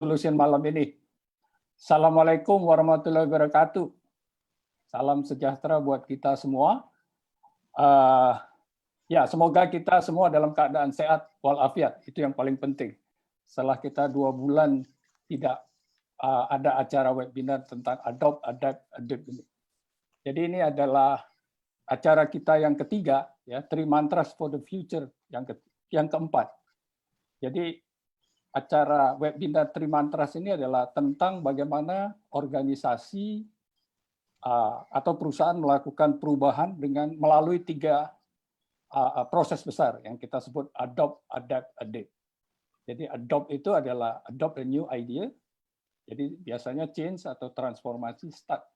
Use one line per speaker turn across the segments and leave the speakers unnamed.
Solution malam ini. Assalamualaikum warahmatullahi wabarakatuh. Salam sejahtera buat kita semua. Ya, semoga kita semua dalam keadaan sehat walafiat. Itu yang paling penting. Setelah kita 2 bulan tidak ada acara webinar tentang Adapt ini. Jadi ini adalah acara kita yang ketiga, ya, 3 Mantras for the Future yang keempat. Jadi acara webinar 3 Mantras ini adalah tentang bagaimana organisasi atau perusahaan melakukan perubahan dengan melalui 3 proses besar yang kita sebut Adopt, Adapt, Adapt. Jadi adopt itu adalah adopt a new idea. Jadi biasanya change atau transformasi start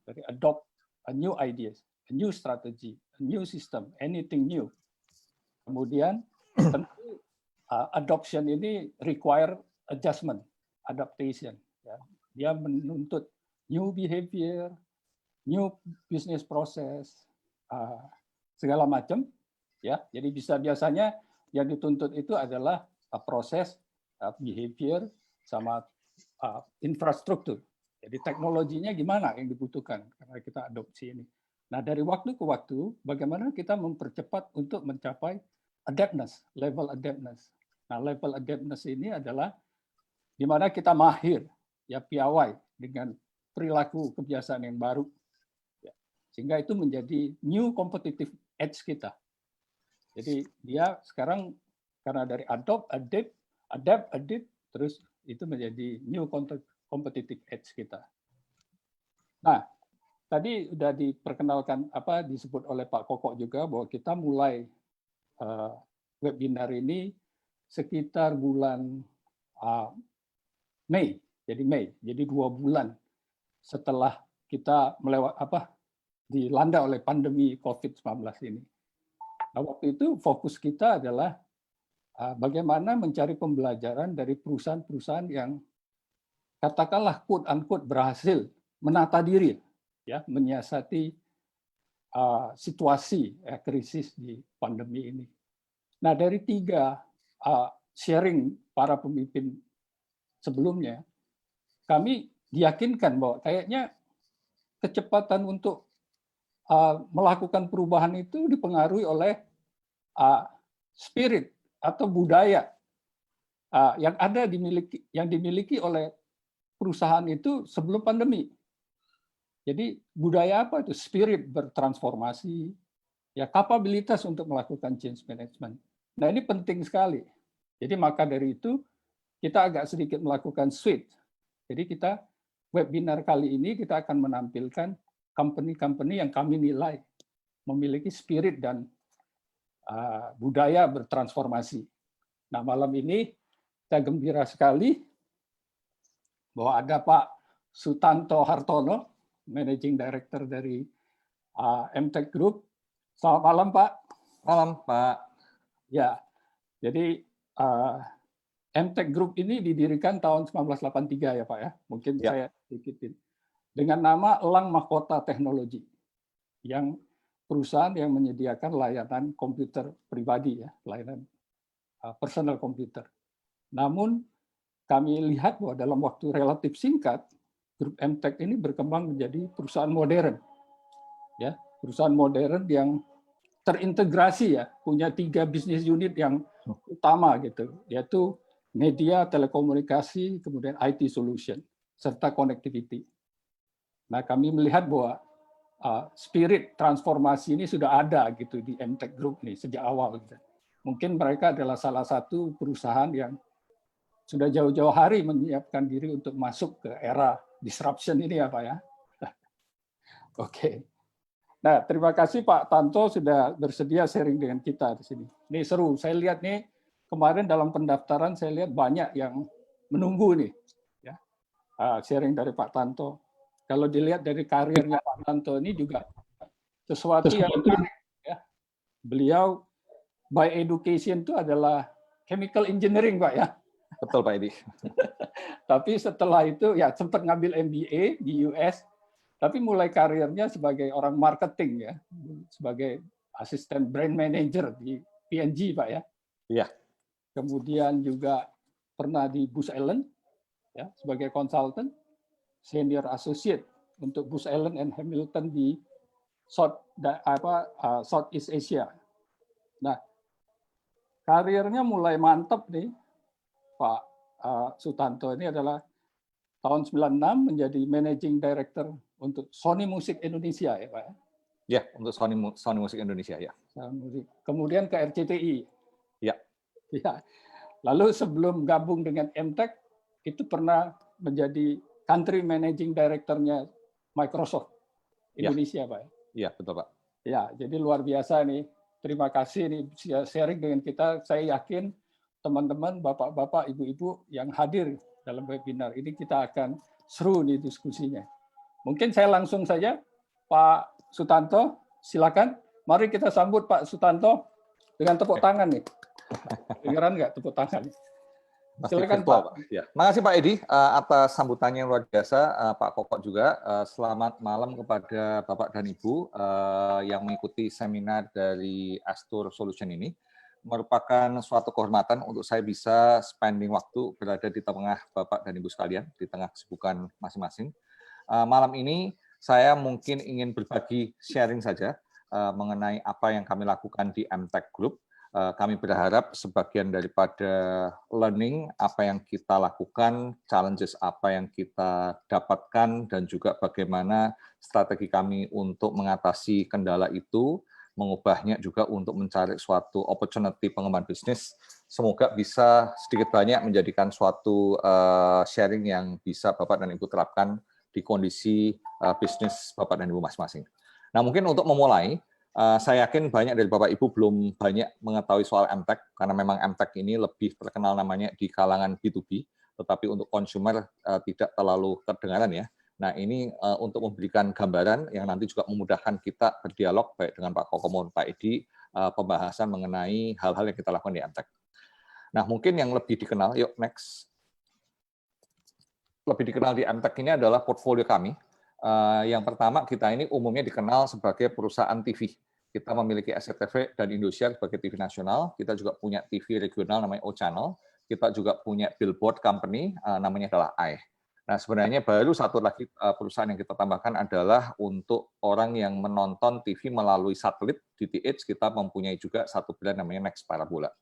dari adopt a new ideas, a new strategy, a new system, anything new. Kemudian tentu adoption ini require adjustment, adaptation. Ya. Dia menuntut new behavior, new business process, segala macam. Ya, jadi biasanya yang dituntut itu adalah proses, behavior, sama infrastruktur. Jadi teknologinya gimana yang dibutuhkan karena kita adopsi ini. Nah, dari waktu ke waktu, bagaimana kita mempercepat untuk mencapai adaptness, level adaptness. Nah, level adaptness ini adalah di mana kita mahir, ya, piawai dengan perilaku kebiasaan yang baru. Ya, sehingga itu menjadi new competitive edge kita. Jadi dia sekarang karena dari adapt, terus itu menjadi new competitive edge kita. Nah, tadi sudah diperkenalkan disebut oleh Pak Koko juga bahwa kita mulai webinar ini sekitar bulan Mei. Jadi 2 bulan setelah kita dilanda oleh pandemi COVID-19 ini. Nah, waktu itu fokus kita adalah bagaimana mencari pembelajaran dari perusahaan-perusahaan yang katakanlah quote-unquote berhasil menata diri, ya, menyiasati situasi krisis di pandemi ini. Nah, dari 3 sharing para pemimpin sebelumnya, kami diyakinkan bahwa kayaknya kecepatan untuk melakukan perubahan itu dipengaruhi oleh spirit atau budaya yang dimiliki oleh perusahaan itu sebelum pandemi. Jadi budaya apa itu? Spirit bertransformasi, ya, kapabilitas untuk melakukan change management. Nah, ini penting sekali. Jadi maka dari itu kita agak sedikit melakukan switch. Jadi kita webinar kali ini kita akan menampilkan company-company yang kami nilai memiliki spirit dan budaya bertransformasi. Nah, malam ini saya gembira sekali bahwa ada Pak Sutanto Hartono, Managing Director dari MTech Group. Selamat malam, Pak.
Malam, Pak.
Ya, jadi MTech Group ini didirikan tahun 1983 ya, Pak ya. Mungkin ya. Saya dikitin. Dengan nama Elang Mahkota Teknologi, yang perusahaan yang menyediakan layanan komputer pribadi, ya, layanan personal komputer. Namun kami lihat bahwa dalam waktu relatif singkat, grup MTech ini berkembang menjadi perusahaan modern, ya, perusahaan modern yang terintegrasi, ya, punya 3 bisnis unit yang utama gitu, yaitu media, telekomunikasi, kemudian IT solution, serta connectivity. Nah, kami melihat bahwa spirit transformasi ini sudah ada gitu di MTech Group nih sejak awal. Gitu. Mungkin mereka adalah salah satu perusahaan yang sudah jauh-jauh hari menyiapkan diri untuk masuk ke era disruption ini ya Pak ya. Oke. Nah, terima kasih Pak Tanto sudah bersedia sharing dengan kita di sini. Ini seru. Saya lihat nih kemarin dalam pendaftaran saya lihat banyak yang menunggu nih, ya, sharing dari Pak Tanto. Kalau dilihat dari karirnya Pak Tanto ini juga sesuatu yang menarik, ya. Beliau by education itu adalah chemical engineering, Pak ya.
Betul, Pak Edi.
Tapi setelah itu ya sempat ngambil MBA di US, tapi mulai karirnya sebagai orang marketing, ya, sebagai asisten brand manager di P&G, Pak ya.
Iya.
Kemudian juga pernah di Booz Allen, ya, sebagai konsultan, senior associate untuk Booz Allen and Hamilton di Southeast Asia. Nah, karirnya mulai mantap nih, Pak Sutanto ini adalah tahun 96 menjadi Managing Director untuk Sony Music Indonesia, ya Pak.
Ya, untuk Sony Music Indonesia, ya.
Kemudian ke RCTI.
Ya.
Ya. Lalu sebelum gabung dengan MTech, itu pernah menjadi Country Managing Director-nya Microsoft Indonesia, Pak.
Iya, betul, Pak.
Ya, jadi luar biasa nih. Terima kasih nih sharing dengan kita. Saya yakin teman-teman, bapak-bapak, ibu-ibu yang hadir dalam webinar ini kita akan seru nih diskusinya. Mungkin saya langsung saja, Pak Sutanto, silakan. Mari kita sambut Pak Sutanto dengan tepuk tangan nih. Dengeran nggak tepuk tangan?
Silakan Pak. Ya. Makasih Pak Edi atas sambutannya yang luar biasa. Pak Kokok juga. Selamat malam kepada Bapak dan Ibu yang mengikuti seminar dari Astur Solution ini. Merupakan suatu kehormatan untuk saya bisa spending waktu berada di tengah Bapak dan Ibu sekalian, di tengah kesibukan masing-masing. Malam ini saya mungkin ingin berbagi sharing saja mengenai apa yang kami lakukan di MTech Group. Kami berharap sebagian daripada learning apa yang kita lakukan, challenges apa yang kita dapatkan, dan juga bagaimana strategi kami untuk mengatasi kendala itu, mengubahnya juga untuk mencari suatu opportunity pengembangan bisnis. Semoga bisa sedikit banyak menjadikan suatu sharing yang bisa Bapak dan Ibu terapkan di kondisi bisnis Bapak dan Ibu masing-masing. Nah, mungkin untuk memulai, saya yakin banyak dari Bapak Ibu belum banyak mengetahui soal MTech, karena memang MTech ini lebih terkenal namanya di kalangan B2B, tetapi untuk consumer tidak terlalu terdengaran ya. Nah, ini untuk memberikan gambaran yang nanti juga memudahkan kita berdialog baik dengan Pak Koko maupun Pak Edi, pembahasan mengenai hal-hal yang kita lakukan di MTech. Nah, mungkin yang lebih dikenal, yuk next. Lebih dikenal di MTech ini adalah portfolio kami. Yang pertama, kita ini umumnya dikenal sebagai perusahaan TV. Kita memiliki SCTV dan Indosiar sebagai TV nasional. Kita juga punya TV regional namanya O Channel. Kita juga punya billboard company namanya adalah AI. Nah, sebenarnya baru satu lagi perusahaan yang kita tambahkan adalah untuk orang yang menonton TV melalui satelit DTH. Kita mempunyai juga satu brand namanya Max Parabola.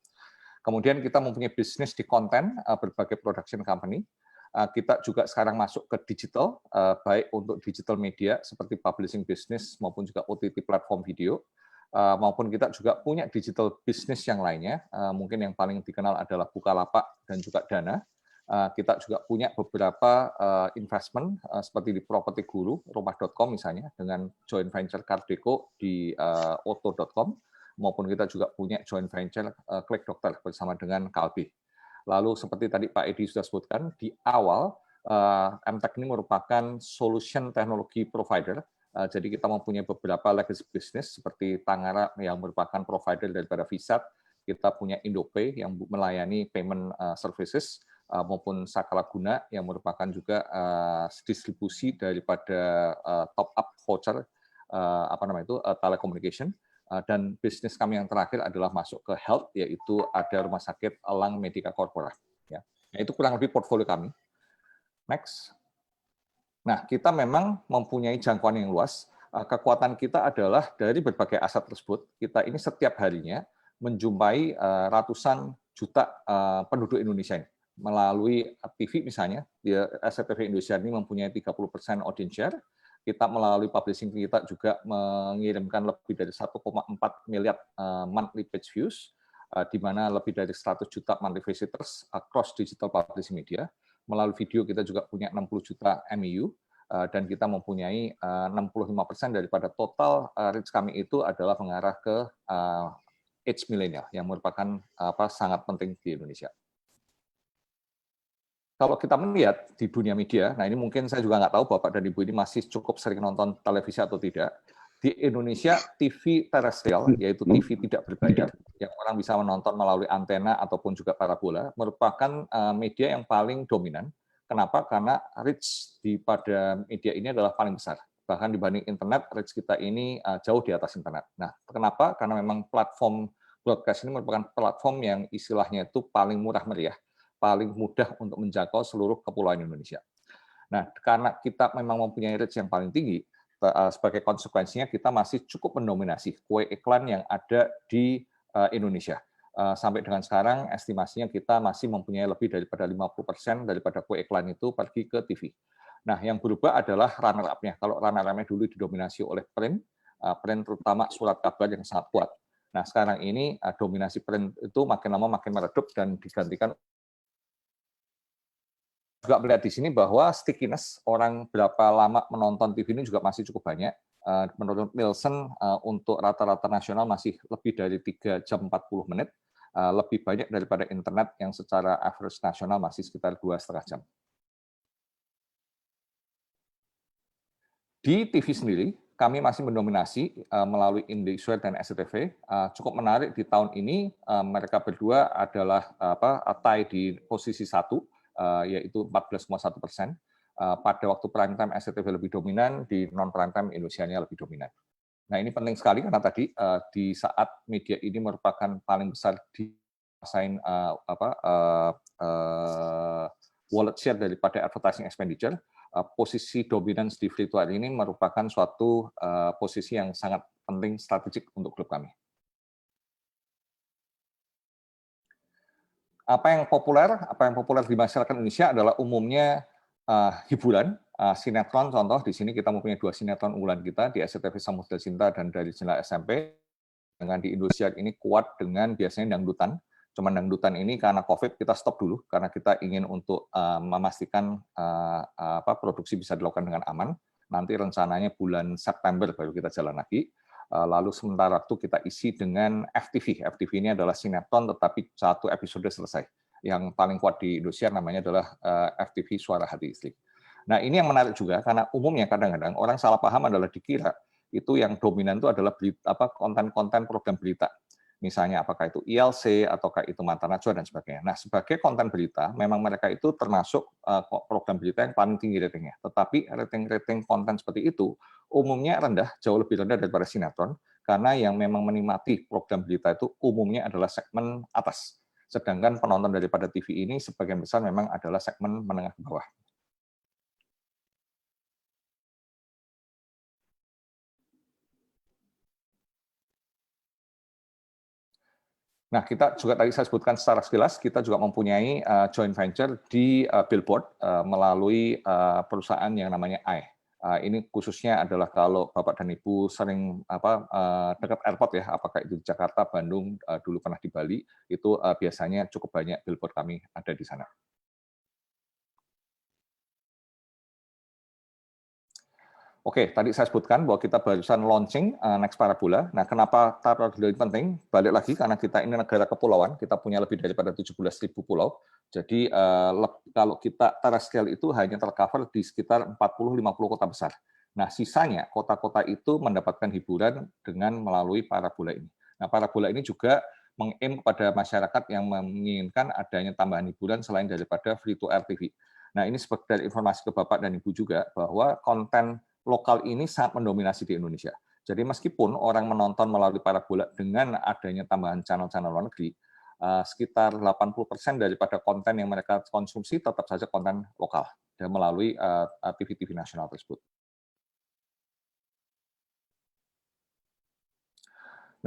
Kemudian kita mempunyai bisnis di konten, berbagai production company. Kita juga sekarang masuk ke digital, baik untuk digital media seperti publishing business maupun juga OTT platform video, maupun kita juga punya digital business yang lainnya. Mungkin yang paling dikenal adalah Bukalapak dan juga Dana. Kita juga punya beberapa investment seperti di Properti Guru, rumah.com misalnya, dengan joint venture Cardeko di auto.com, maupun kita juga punya joint venture Klik Dokter bersama dengan Kalbi. Lalu seperti tadi Pak Edi sudah sebutkan, di awal MTech ini merupakan solution teknologi provider. Jadi kita mempunyai beberapa legacy business seperti Tangara yang merupakan provider daripada Visat, kita punya Indopay yang melayani payment services, maupun Sakala Guna yang merupakan juga distribusi daripada top up voucher telecommunication. Dan bisnis kami yang terakhir adalah masuk ke health, yaitu ada rumah sakit Elang Medica Corpora. Ya. Nah, itu kurang lebih portfolio kami. Next. Nah, kita memang mempunyai jangkauan yang luas. Kekuatan kita adalah dari berbagai aset tersebut, kita ini setiap harinya menjumpai ratusan juta penduduk Indonesia ini. Melalui TV misalnya, SCTV Indonesia ini mempunyai 30% audience share. Kita melalui publishing kita juga mengirimkan lebih dari 1,4 miliar monthly page views, di mana lebih dari 100 juta monthly visitors across digital publishing media. Melalui video kita juga punya 60 juta MAU, dan kita mempunyai 65% daripada total reach kami itu adalah mengarah ke age millennial, yang merupakan sangat penting di Indonesia. Kalau kita melihat di dunia media, nah ini mungkin saya juga nggak tahu Bapak dan Ibu ini masih cukup sering nonton televisi atau tidak. Di Indonesia, TV terestrial, yaitu TV tidak berbayar, yang orang bisa menonton melalui antena ataupun juga parabola, merupakan media yang paling dominan. Kenapa? Karena reach pada media ini adalah paling besar. Bahkan dibanding internet, reach kita ini jauh di atas internet. Nah, kenapa? Karena memang platform broadcast ini merupakan platform yang istilahnya itu paling murah meriah. paling mudah untuk menjangkau seluruh kepulauan Indonesia. Nah, karena kita memang mempunyai reach yang paling tinggi, sebagai konsekuensinya kita masih cukup mendominasi kue iklan yang ada di Indonesia. Sampai dengan sekarang estimasinya kita masih mempunyai lebih daripada 50% daripada kue iklan itu pergi ke TV. Nah, yang berubah adalah runner-up-nya. Kalau runner-up-nya dulu didominasi oleh print terutama surat kabar yang sangat kuat. Nah, sekarang ini dominasi print itu makin lama makin meredup dan digantikan. Juga melihat di sini bahwa stickiness orang berapa lama menonton TV ini juga masih cukup banyak. Menurut Nielsen untuk rata-rata nasional masih lebih dari 3 jam 40 menit. Lebih banyak daripada internet yang secara average nasional masih sekitar 2,5 jam. Di TV sendiri, kami masih mendominasi melalui Indosiar dan SCTV. Cukup menarik di tahun ini, mereka berdua adalah tie di posisi 1, yaitu 14,1%. Pada waktu prime time SCTV lebih dominan, di non prime time Indosiar-nya lebih dominan. Nah, ini penting sekali karena tadi di saat media ini merupakan paling besar di wallet share daripada advertising expenditure, posisi dominance di free to air ini merupakan suatu posisi yang sangat penting strategik untuk grup kami. Apa yang populer di masyarakat Indonesia adalah umumnya hiburan, sinetron. Contoh di sini kita mempunyai 2 sinetron unggulan kita di SCTV Samudra Cinta dan dari Jendela SMP. Dengan di Indosiar ini kuat dengan biasanya dangdutan. Cuman dangdutan ini karena COVID kita stop dulu karena kita ingin untuk memastikan produksi bisa dilakukan dengan aman. Nanti rencananya bulan September baru kita jalan lagi. Lalu sementara waktu kita isi dengan FTV. FTV ini adalah sinetron tetapi 1 episode selesai. Yang paling kuat di Indosiar namanya adalah FTV Suara Hati Istri. Nah, ini yang menarik juga karena umumnya kadang-kadang orang salah paham adalah dikira itu yang dominan itu adalah konten-konten program berita. Misalnya apakah itu ILC ataukah itu Mata Najwa dan sebagainya. Nah, sebagai konten berita, memang mereka itu termasuk program berita yang paling tinggi ratingnya. Tetapi rating konten seperti itu umumnya rendah, jauh lebih rendah daripada sinetron, karena yang memang menikmati program berita itu umumnya adalah segmen atas. Sedangkan penonton daripada TV ini sebagian besar memang adalah segmen menengah ke bawah. Nah, kita juga tadi saya sebutkan secara sekilas, kita juga mempunyai joint venture di Billboard melalui perusahaan yang namanya AI. Ini khususnya adalah kalau Bapak dan Ibu sering dekat airport ya, apakah itu di Jakarta, Bandung, dulu pernah di Bali, itu biasanya cukup banyak billboard kami ada di sana. Oke, tadi saya sebutkan bahwa kita barusan launching Next Parabola. Nah, kenapa Parabola ini penting? Balik lagi karena kita ini negara kepulauan, kita punya lebih daripada 17.000 pulau. Jadi kalau kita terrestrial itu hanya tercover di sekitar 40-50 kota besar. Nah, sisanya kota-kota itu mendapatkan hiburan dengan melalui Parabola ini. Nah, Parabola ini juga meng-aim kepada masyarakat yang menginginkan adanya tambahan hiburan selain daripada free to air TV. Nah, ini sebagai informasi ke Bapak dan Ibu juga bahwa konten lokal ini sangat mendominasi di Indonesia. Jadi meskipun orang menonton melalui Parabola dengan adanya tambahan channel-channel luar negeri, sekitar 80% daripada konten yang mereka konsumsi tetap saja konten lokal dan melalui TV-TV nasional tersebut.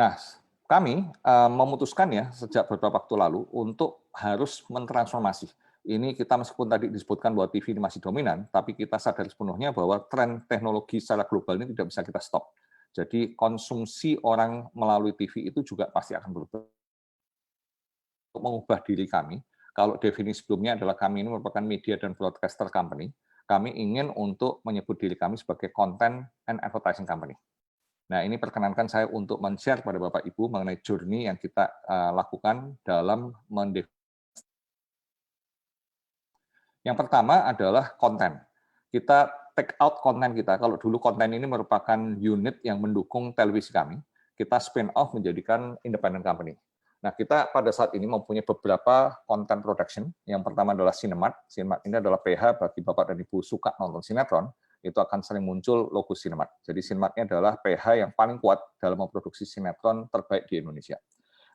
Nah, kami memutuskan ya sejak beberapa waktu lalu untuk harus mentransformasi. Ini kita meskipun tadi disebutkan bahwa TV ini masih dominan, tapi kita sadar sepenuhnya bahwa tren teknologi secara global ini tidak bisa kita stop. Jadi konsumsi orang melalui TV itu juga pasti akan berubah. Untuk mengubah diri kami, kalau definisi sebelumnya adalah kami ini merupakan media dan broadcaster company, kami ingin untuk menyebut diri kami sebagai content and advertising company. Nah, ini perkenankan saya untuk men-share kepada Bapak Ibu mengenai journey yang kita lakukan dalam mendefinisikan. Yang pertama adalah konten. Kita take out konten kita. Kalau dulu konten ini merupakan unit yang mendukung televisi kami, kita spin off menjadikan independent company. Nah, kita pada saat ini mempunyai beberapa content production. Yang pertama adalah Cinemat. Cinemat ini adalah PH bagi Bapak dan Ibu suka nonton sinetron, itu akan sering muncul logo Cinemat. Jadi Cinemat ini adalah PH yang paling kuat dalam memproduksi sinetron terbaik di Indonesia.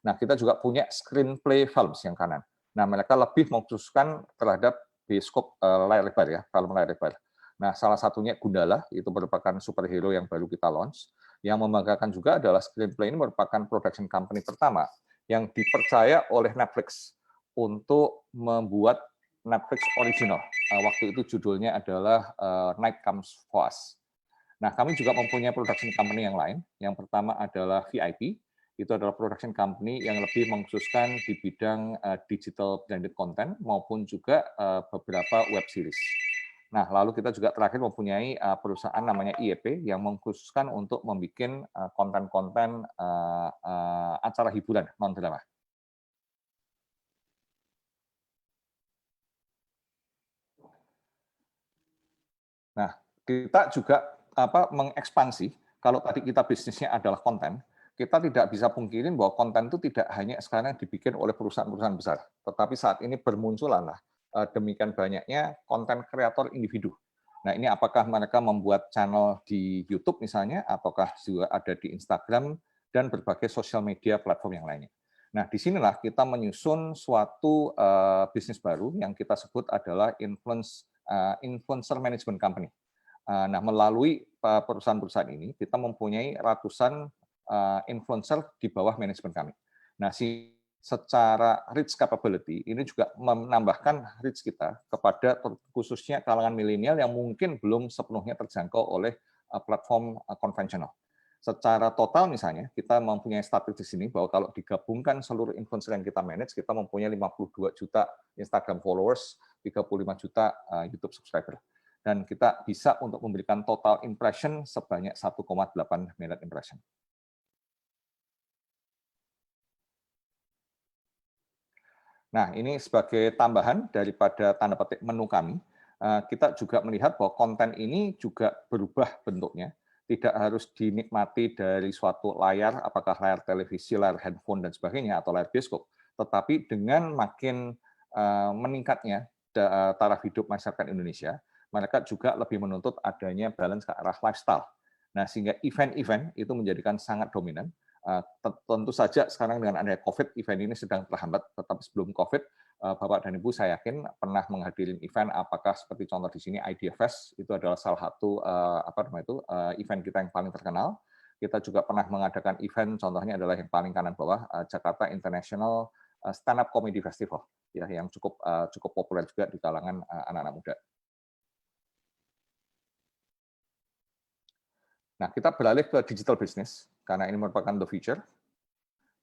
Nah, kita juga punya Screenplay Films yang kanan. Nah, mereka lebih mengkhususkan terhadap bioskop layar lebar ya, film layar lebar. Nah, salah satunya Gundala, itu merupakan superhero yang baru kita launch. Yang membanggakan juga adalah Screenplay ini merupakan production company pertama yang dipercaya oleh Netflix untuk membuat Netflix original. Waktu itu judulnya adalah Night Comes for Us. Nah, kami juga mempunyai production company yang lain. Yang pertama adalah VIP, itu adalah production company yang lebih mengkhususkan di bidang digital branded content maupun juga beberapa web series. Nah, lalu kita juga terakhir mempunyai perusahaan namanya IEP yang mengkhususkan untuk membuat konten-konten acara hiburan non-drama. Nah, kita juga mengekspansi, kalau tadi kita bisnisnya adalah konten, kita tidak bisa pungkirin bahwa konten itu tidak hanya sekarang dibikin oleh perusahaan-perusahaan besar, tetapi saat ini bermunculanlah demikian banyaknya konten kreator individu. Nah, ini apakah mereka membuat channel di YouTube misalnya, ataukah juga ada di Instagram, dan berbagai sosial media platform yang lainnya. Nah, disinilah kita menyusun suatu bisnis baru yang kita sebut adalah influencer management company. Nah, melalui perusahaan-perusahaan ini, kita mempunyai ratusan influencer di bawah manajemen kami. Nah, secara reach capability, ini juga menambahkan reach kita kepada khususnya kalangan milenial yang mungkin belum sepenuhnya terjangkau oleh platform konvensional. Secara total misalnya, kita mempunyai statistik di sini bahwa kalau digabungkan seluruh influencer yang kita manage, kita mempunyai 52 juta Instagram followers, 35 juta YouTube subscriber. Dan kita bisa untuk memberikan total impression sebanyak 1,8 miliar impression. Nah, ini sebagai tambahan daripada tanda petik menu kami, kita juga melihat bahwa konten ini juga berubah bentuknya. Tidak harus dinikmati dari suatu layar, apakah layar televisi, layar handphone, dan sebagainya, atau layar bioskop. Tetapi dengan makin meningkatnya taraf hidup masyarakat Indonesia, mereka juga lebih menuntut adanya balance ke arah lifestyle. Nah, sehingga event-event itu menjadikan sangat dominan. Tentu saja sekarang dengan adanya COVID, event ini sedang terhambat, tetapi sebelum COVID, Bapak dan Ibu saya yakin pernah menghadiri event, apakah seperti contoh di sini IDFest, itu adalah salah satu event kita yang paling terkenal. Kita juga pernah mengadakan event, contohnya adalah yang paling kanan bawah, Jakarta International Stand Up Comedy Festival, ya, yang cukup populer juga di kalangan anak-anak muda. Nah, kita beralih ke digital business, karena ini merupakan the future.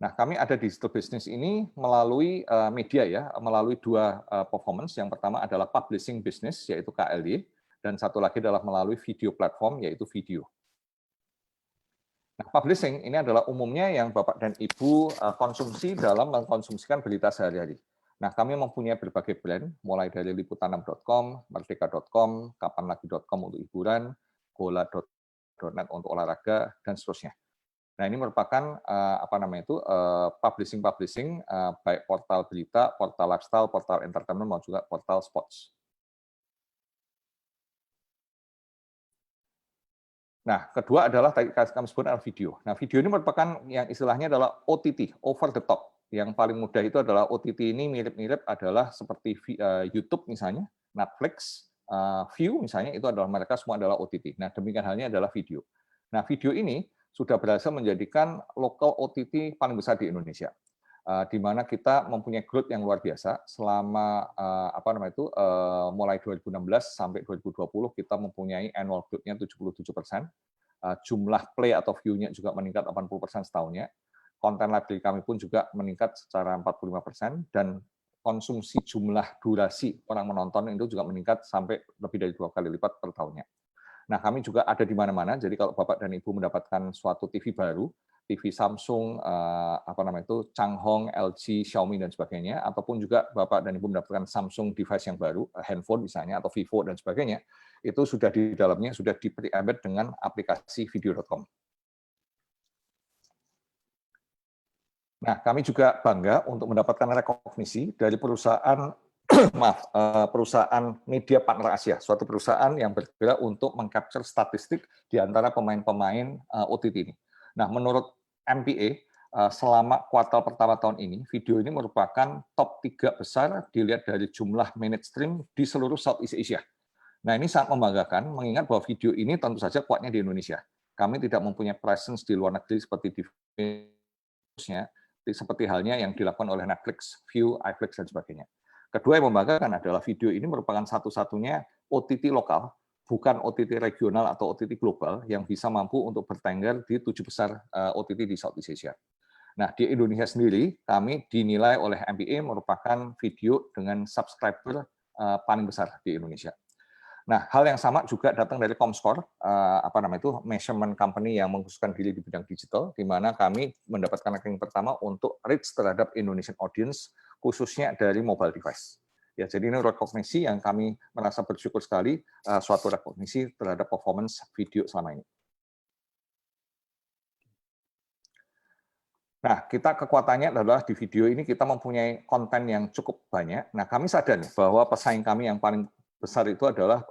Nah, kami ada digital business ini melalui media ya, melalui dua performance. Yang pertama adalah publishing business, yaitu KLD, dan satu lagi adalah melalui video platform, yaitu video. Nah, publishing ini adalah umumnya yang Bapak dan Ibu konsumsi dalam mengkonsumsikan berita sehari-hari. Nah, kami mempunyai berbagai brand, mulai dari liputanam.com, merdeka.com, kapanlagi.com untuk hiburan, gola.net untuk olahraga, dan seterusnya. Nah, ini merupakan publishing baik portal berita, portal lifestyle, portal entertainment, maupun juga portal sports. Nah, kedua adalah tadi kami sebut adalah video. Nah, video ini merupakan yang istilahnya adalah OTT, over the top. Yang paling mudah itu adalah OTT ini mirip-mirip adalah seperti YouTube misalnya, Netflix, View misalnya, itu adalah mereka semua adalah OTT. Nah, demikian halnya adalah video. Nah, video ini sudah berhasil menjadikan lokal OTT paling besar di Indonesia, di mana kita mempunyai growth yang luar biasa selama mulai 2016 sampai 2020 kita mempunyai annual growth-nya 77%, jumlah play atau view-nya juga meningkat 80% setahunnya, konten library kami pun juga meningkat secara 45%, dan konsumsi jumlah durasi orang menonton itu juga meningkat sampai lebih dari 2 kali lipat per tahunnya. Nah, kami juga ada di mana-mana. Jadi kalau Bapak dan Ibu mendapatkan suatu TV baru, TV Samsung, Changhong, LG, Xiaomi dan sebagainya, ataupun juga Bapak dan Ibu mendapatkan Samsung device yang baru, handphone misalnya atau Vivo dan sebagainya, itu sudah di dalamnya sudah di-embed dengan aplikasi video.com. Nah, kami juga bangga untuk mendapatkan rekognisi dari perusahaan perusahaan media partner Asia, suatu perusahaan yang bergerak untuk mengcapture statistik di antara pemain-pemain OTT ini. Nah, menurut MPA, selama kuartal pertama tahun ini, video ini merupakan top 3 besar dilihat dari jumlah minute stream di seluruh Southeast Asia. Nah, ini sangat membanggakan, mengingat bahwa video ini tentu saja kuatnya di Indonesia. Kami tidak mempunyai presence di luar negeri seperti di seperti halnya yang dilakukan oleh Netflix, View, iFlix, dan sebagainya. Kedua yang membanggakan adalah video ini merupakan satu-satunya OTT lokal, bukan OTT regional atau OTT global, yang bisa mampu untuk bertengger di 7 besar OTT di Southeast Asia. Nah, di Indonesia sendiri, kami dinilai oleh MPA merupakan video dengan subscriber paling besar di Indonesia. Nah, hal yang sama juga datang dari Comscore, measurement company yang mengkhususkan diri di bidang digital, di mana kami mendapatkan ranking pertama untuk reach terhadap Indonesian audience, khususnya dari mobile device. Ya, jadi ini rekognisi yang kami merasa bersyukur sekali, suatu rekognisi terhadap performance video selama ini. Nah, kita kekuatannya adalah di video ini kita mempunyai konten yang cukup banyak. Nah, kami sadar nih bahwa pesaing kami yang paling besar itu adalah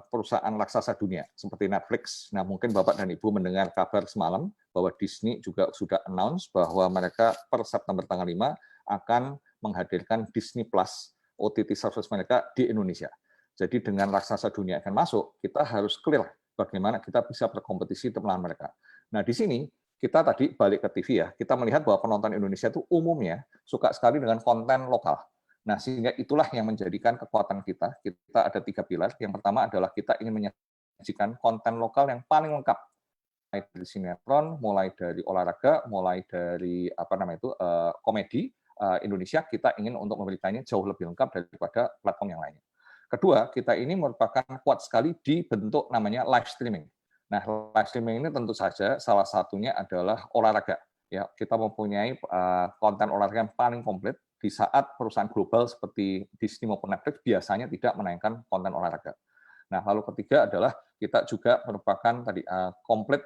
perusahaan raksasa dunia seperti Netflix. Nah, mungkin Bapak dan Ibu mendengar kabar semalam bahwa Disney juga sudah announce bahwa mereka per September tanggal 5 akan menghadirkan Disney Plus OTT service mereka di Indonesia. Jadi dengan raksasa dunia akan masuk, kita harus clear bagaimana kita bisa berkompetisi untuk melawan mereka. Nah, di sini kita tadi balik ke TV ya, kita melihat bahwa penonton Indonesia itu umumnya suka sekali dengan konten lokal. Nah, sehingga itulah yang menjadikan kekuatan kita. Kita ada 3 pilar. Yang pertama adalah kita ingin menyajikan konten lokal yang paling lengkap. Mulai dari sinetron, mulai dari olahraga, mulai dari komedi Indonesia, kita ingin untuk memberikannya jauh lebih lengkap daripada platform yang lainnya. Kedua, kita ini merupakan kuat sekali di bentuk namanya live streaming. Nah, live streaming ini tentu saja salah satunya adalah olahraga. Ya, kita mempunyai konten olahraga yang paling komplit di saat perusahaan global seperti Disney maupun Netflix biasanya tidak menayangkan konten olahraga. Nah, lalu ketiga adalah kita juga merupakan tadi komplit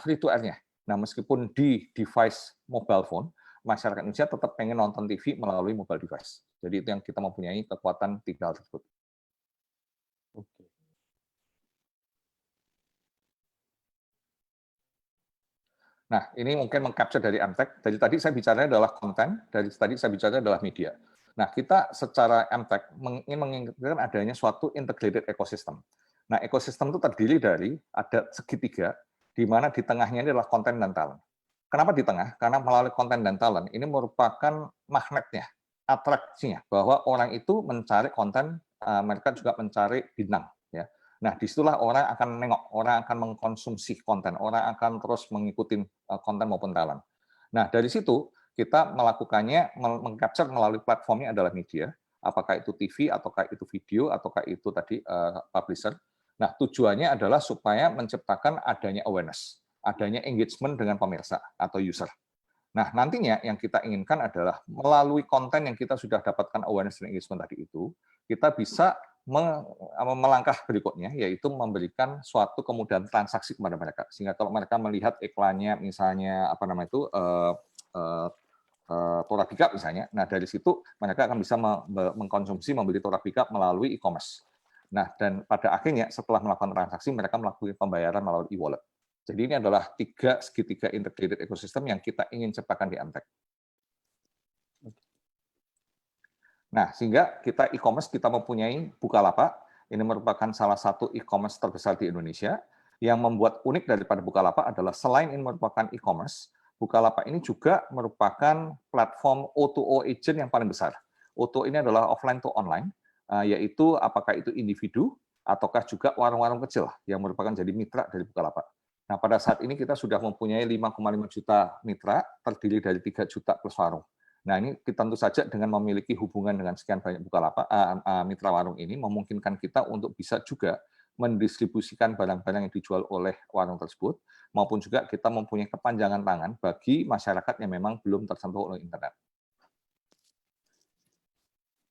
free to air-nya. Nah, meskipun di device mobile phone, masyarakat Indonesia tetap pengen nonton TV melalui mobile device. Jadi itu yang kita mempunyai kekuatan 3 hal tersebut.
Oke.
Nah, ini mungkin meng-capture dari MTech. Dari tadi saya bicaranya adalah konten, dari tadi saya bicaranya adalah media. Nah, kita secara MTech ingin menginginkan adanya suatu integrated ecosystem. Nah, ekosistem itu terdiri dari ada segitiga, di mana di tengahnya ini adalah konten dan talent. Kenapa di tengah? Karena melalui konten dan talent ini merupakan magnetnya, atraksinya, bahwa orang itu mencari konten, mereka juga mencari bintang. Ya. Nah, disitulah orang akan nengok, orang akan mengkonsumsi konten, orang akan terus mengikuti konten maupun talent. Nah, dari situ kita melakukannya, meng-capture melalui platformnya adalah media, apakah itu TV, ataukah itu video, ataukah itu tadi publisher. Nah, tujuannya adalah supaya menciptakan adanya awareness, adanya engagement dengan pemirsa atau user. Nah, nantinya yang kita inginkan adalah melalui konten yang kita sudah dapatkan awareness dan engagement tadi itu, kita bisa melangkah berikutnya, yaitu memberikan suatu kemudahan transaksi kepada mereka. Sehingga kalau mereka melihat iklannya, misalnya Torabika misalnya, nah dari situ mereka akan bisa mengkonsumsi, membeli Torabika melalui e-commerce. Nah, dan pada akhirnya setelah melakukan transaksi, mereka melakukan pembayaran melalui e-wallet. Jadi ini adalah segitiga integrated ecosystem yang kita ingin ciptakan di MTech. Nah, sehingga kita e-commerce, kita mempunyai Bukalapak, ini merupakan salah satu e-commerce terbesar di Indonesia. Yang membuat unik daripada Bukalapak adalah selain ini merupakan e-commerce, Bukalapak ini juga merupakan platform O2O agent yang paling besar. O2O ini adalah offline to online, yaitu apakah itu individu, ataukah juga warung-warung kecil yang merupakan jadi mitra dari Bukalapak. Nah, pada saat ini kita sudah mempunyai 5,5 juta mitra, terdiri dari 3 juta plus warung. Nah, ini tentu saja dengan memiliki hubungan dengan sekian banyak Bukalapak, mitra warung ini memungkinkan kita untuk bisa juga mendistribusikan barang-barang yang dijual oleh warung tersebut, maupun juga kita mempunyai kepanjangan tangan bagi masyarakat yang memang belum tersentuh oleh internet.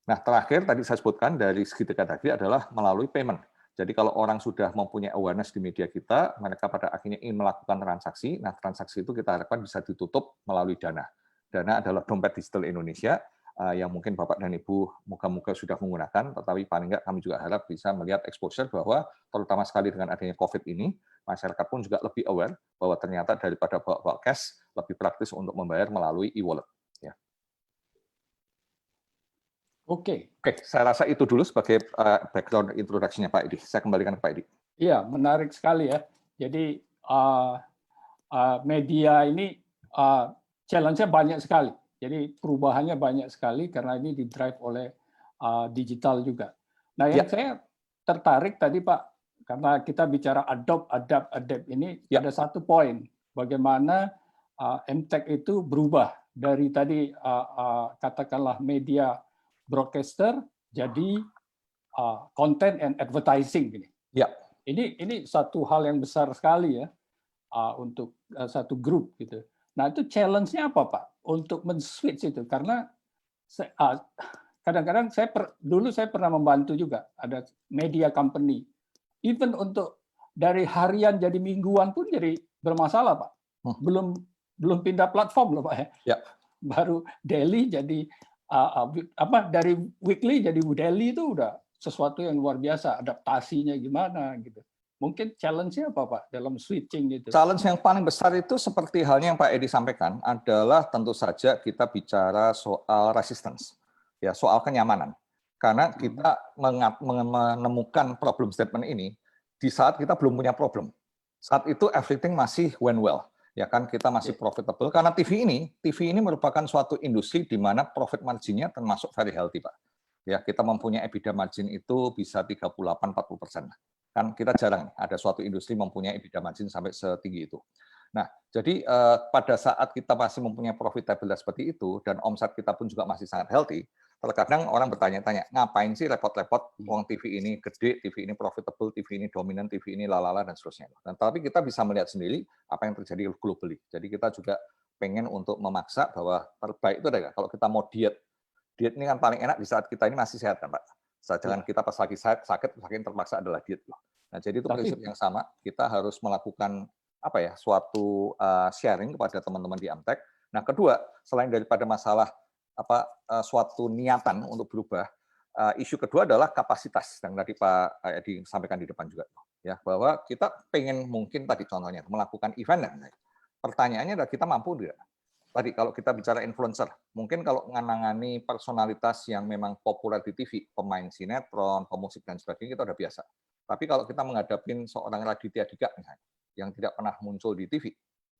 Nah, terakhir tadi saya sebutkan dari segitiga tadi adalah melalui payment. Jadi kalau orang sudah mempunyai awareness di media kita, mereka pada akhirnya ingin melakukan transaksi. Nah, transaksi itu kita harapkan bisa ditutup melalui Dana. Dana adalah dompet digital Indonesia. yang mungkin Bapak dan Ibu moga-moga sudah menggunakan, tetapi paling nggak kami juga harap bisa melihat exposure bahwa terutama sekali dengan adanya COVID ini, masyarakat pun juga lebih aware bahwa ternyata daripada bawa cash, lebih praktis untuk membayar melalui e-wallet. Ya.
Oke,
saya rasa itu dulu sebagai background introduction-nya Pak Edi. Saya kembalikan ke Pak Edi.
iya menarik sekali ya. Jadi media ini challenge-nya banyak sekali. Jadi perubahannya banyak sekali karena ini didrive oleh digital juga. Nah, yang saya tertarik tadi Pak, karena kita bicara adapt ini ada satu poin, bagaimana MTech itu berubah dari tadi katakanlah media broadcaster jadi content and advertising gini.
Ya.
Ini satu hal yang besar sekali ya untuk satu grup gitu. Nah, itu challenge-nya apa Pak untuk men-switch itu? Karena kadang-kadang dulu saya pernah membantu juga ada media company. Even untuk dari harian jadi mingguan pun jadi bermasalah Pak. Belum pindah platform loh Pak ya.
Ya.
Baru daily jadi dari weekly jadi daily itu udah sesuatu yang luar biasa, adaptasinya gimana gitu. Mungkin challenge-nya apa Pak dalam switching itu?
Challenge yang paling besar itu seperti halnya yang Pak Edi sampaikan adalah tentu saja kita bicara soal resistance, ya soal kenyamanan. Karena kita menemukan problem statement ini di saat kita belum punya problem. Saat itu everything masih went well, ya kan kita masih profitable. Karena TV ini merupakan suatu industri di mana profit margin-nya termasuk very healthy Pak. Ya kita mempunyai EBITDA margin itu bisa 38-40%. Kan kita jarang ada suatu industri mempunyai EBITDA margin sampai setinggi itu. Nah, jadi pada saat kita masih mempunyai profitabilitas seperti itu dan omset kita pun juga masih sangat healthy, terkadang orang bertanya-tanya, ngapain sih repot-repot uang TV ini gede, TV ini profitable, TV ini dominan, TV ini lalala dan seterusnya. Dan tapi kita bisa melihat sendiri apa yang terjadi globally. Jadi kita juga pengen untuk memaksa bahwa terbaik itu adalah kalau kita mau diet ini kan paling enak di saat kita ini masih sehat kan Pak. Jangan kita pas lagi sakit terpaksa adalah diet loh. Nah, jadi itu prinsip yang sama. Kita harus melakukan suatu sharing kepada teman-teman di Amtek. Nah, kedua, selain daripada masalah suatu niatan untuk berubah, isu kedua adalah kapasitas yang tadi Pak Edi sampaikan di depan juga, ya bahwa kita pengen mungkin tadi contohnya melakukan event. Pertanyaannya adalah kita mampu tidak? Tadi kalau kita bicara influencer, mungkin kalau menangani personalitas yang memang populer di TV, pemain sinetron, pemusik dan sebagainya, kita udah biasa. Tapi kalau kita menghadapi seorang Raditya Dika misalnya, yang tidak pernah muncul di TV,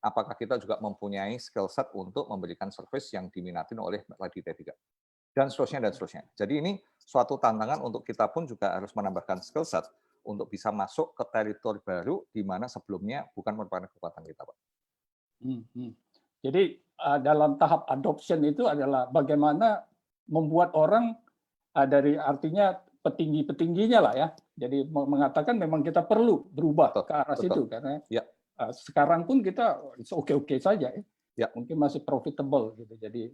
apakah kita juga mempunyai skill set untuk memberikan service yang diminatin oleh Raditya Dika? Dan seterusnya, dan seterusnya. Jadi ini suatu tantangan untuk kita pun juga harus menambahkan skill set untuk bisa masuk ke teritori baru, di mana sebelumnya bukan merupakan kekuatan kita, Pak.
Jadi dalam tahap adoption itu adalah bagaimana membuat orang dari artinya petinggi-petingginya lah ya. Jadi mengatakan memang kita perlu berubah ke arah situ karena sekarang pun kita oke-oke saja ya. Mungkin masih profitable gitu. Jadi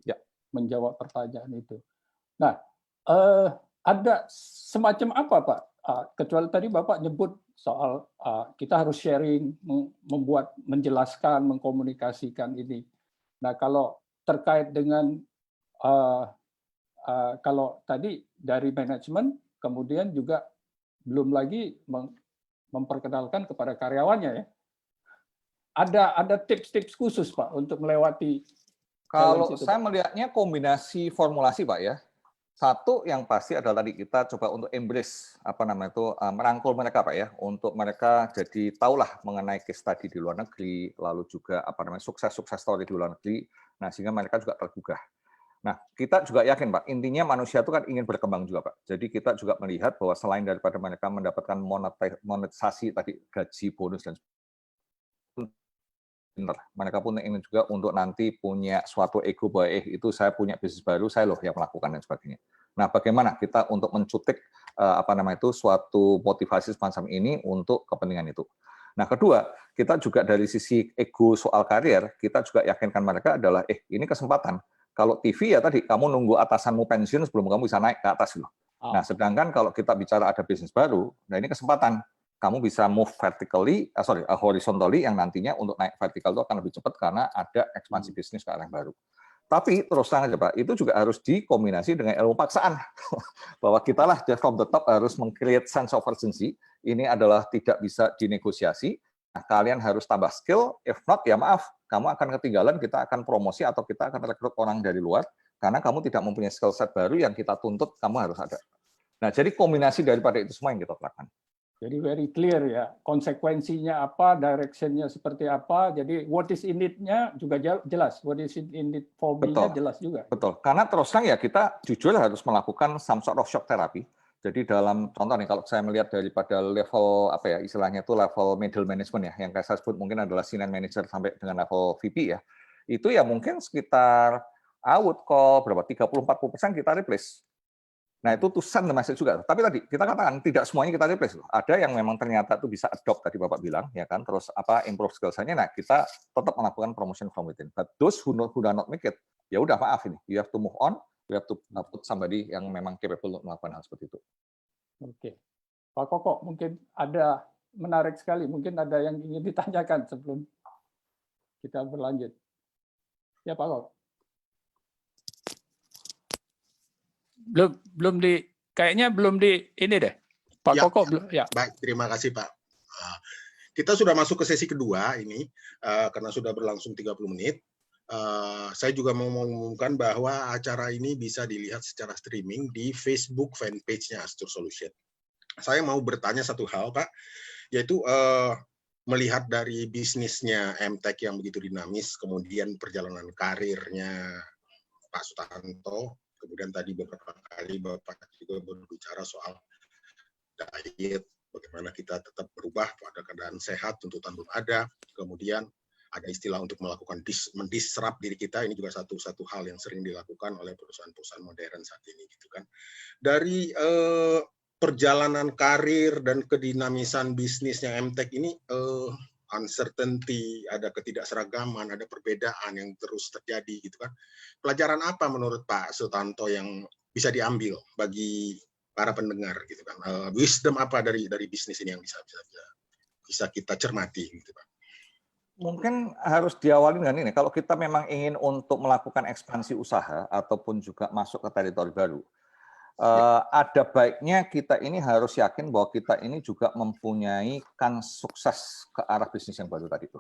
menjawab pertanyaan itu. Nah, ada semacam apa Pak? Kecuali tadi Bapak nyebut soal kita harus sharing, menjelaskan, mengkomunikasikan ini. Nah, kalau terkait dengan kalau tadi dari manajemen, kemudian juga belum lagi memperkenalkan kepada karyawannya ya. Ada tips-tips khusus Pak untuk melewati.
Kalau saya melihatnya kombinasi formulasi Pak ya. Satu yang pasti adalah tadi kita coba untuk embrace merangkul mereka Pak ya, untuk mereka jadi tahulah mengenai case study di luar negeri, lalu juga sukses story di luar negeri. Nah, sehingga mereka juga tergugah. Nah, kita juga yakin Pak, intinya manusia itu kan ingin berkembang juga Pak. Jadi kita juga melihat bahwa selain daripada mereka mendapatkan monetisasi tadi gaji, bonus dan mereka pun ingin juga untuk nanti punya suatu ego bahwa itu saya punya bisnis baru, saya loh yang melakukan dan sebagainya. Nah, bagaimana kita untuk mencutik suatu motivasi semacam ini untuk kepentingan itu. Nah, kedua, kita juga dari sisi ego soal karir, kita juga yakinkan mereka adalah ini kesempatan. Kalau TV ya tadi kamu nunggu atasanmu pensiun sebelum kamu bisa naik ke atas loh. Nah, sedangkan kalau kita bicara ada bisnis baru, nah ini kesempatan. Kamu bisa move horizontally yang nantinya untuk naik vertikal itu akan lebih cepat karena ada ekspansi bisnis ke arah yang baru. Tapi terus terang aja Pak, itu juga harus dikombinasi dengan ilmu paksaan. Bahwa kita lah from the top harus meng-create sense of urgency. Ini adalah tidak bisa dinegosiasi. Nah, kalian harus tambah skill, if not ya maaf, kamu akan ketinggalan, kita akan promosi atau kita akan rekrut orang dari luar, karena kamu tidak mempunyai skill set baru yang kita tuntut, kamu harus ada. Nah, jadi kombinasi daripada itu semua yang kita lakukan.
Jadi very clear ya, konsekuensinya apa, direction-nya seperti apa, jadi what is in it-nya juga jelas, what is in it for me-nya jelas juga.
Betul, karena terus terang ya kita jujur harus melakukan some sort of shock therapy. Jadi dalam contoh nih, kalau saya melihat daripada level apa ya istilahnya itu level middle management ya, yang saya sebut mungkin adalah senior manager sampai dengan level VP ya, itu ya mungkin sekitar out call berapa 30-40% kita replace. Nah itu to send the message juga. Tapi tadi kita katakan tidak semuanya kita replace. Ada yang memang ternyata itu bisa adopt tadi Bapak bilang ya kan, terus apa improve skill-nya. Nah kita tetap melakukan promotion from within. But those who do not make it, ya udah maaf ini, you have to move on. You have to put somebody yang memang capable untuk melakukan hal seperti itu.
Oke, Pak Koko, mungkin ada menarik sekali, mungkin ada yang ingin ditanyakan sebelum kita berlanjut. Ya Pak Koko. Kayaknya belum di ini deh. Pak Koko belum. Ya.
Baik, terima kasih Pak. Kita sudah masuk ke sesi kedua ini karena sudah berlangsung 30 menit. Saya juga mau mengumumkan bahwa acara ini bisa dilihat secara streaming di Facebook fanpage-nya Astur Solution. Saya mau bertanya satu hal, Pak, yaitu melihat dari bisnisnya MTech yang begitu dinamis, kemudian perjalanan karirnya Pak Sutanto, kemudian tadi beberapa kali Bapak juga berbicara soal diet, bagaimana kita tetap berubah pada keadaan sehat, tuntutan belum ada, kemudian ada istilah untuk melakukan mendisrupt diri kita, ini juga satu hal yang sering dilakukan oleh perusahaan-perusahaan modern saat ini gitu kan. Dari perjalanan karir dan kedinamisan bisnisnya MTech ini uncertainty, ada ketidakseragaman, ada perbedaan yang terus terjadi gitu kan. Pelajaran apa menurut Pak Sutanto yang bisa diambil bagi para pendengar gitu kan? Wisdom apa dari bisnis ini yang bisa kita cermati gitu Pak?
Mungkin harus diawali dengan ini, kalau kita memang ingin untuk melakukan ekspansi usaha ataupun juga masuk ke teritori baru, ada baiknya kita ini harus yakin bahwa kita ini juga mempunyai sukses ke arah bisnis yang baru tadi itu.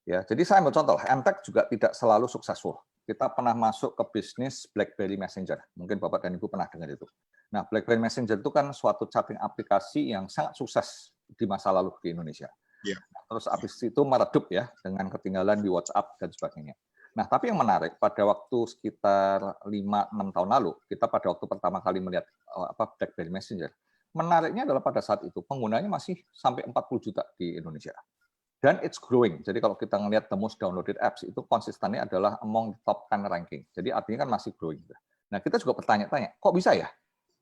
Ya, jadi saya ambil contoh, MTech juga tidak selalu successful. Kita pernah masuk ke bisnis BlackBerry Messenger, mungkin Bapak dan Ibu pernah dengar itu. Nah, BlackBerry Messenger itu kan suatu chatting aplikasi yang sangat sukses di masa lalu di Indonesia. Yeah. Terus habis itu meredup ya dengan ketinggalan di WhatsApp dan sebagainya. Nah, tapi yang menarik pada waktu sekitar 5-6 tahun lalu, kita pada waktu pertama kali melihat BlackBerry Messenger, menariknya adalah pada saat itu penggunanya masih sampai 40 juta di Indonesia. Dan it's growing. Jadi kalau kita ngelihat the most downloaded apps itu konsistennya adalah among the top 10 ranking. Jadi artinya kan masih growing. Nah, kita juga bertanya-tanya, kok bisa ya?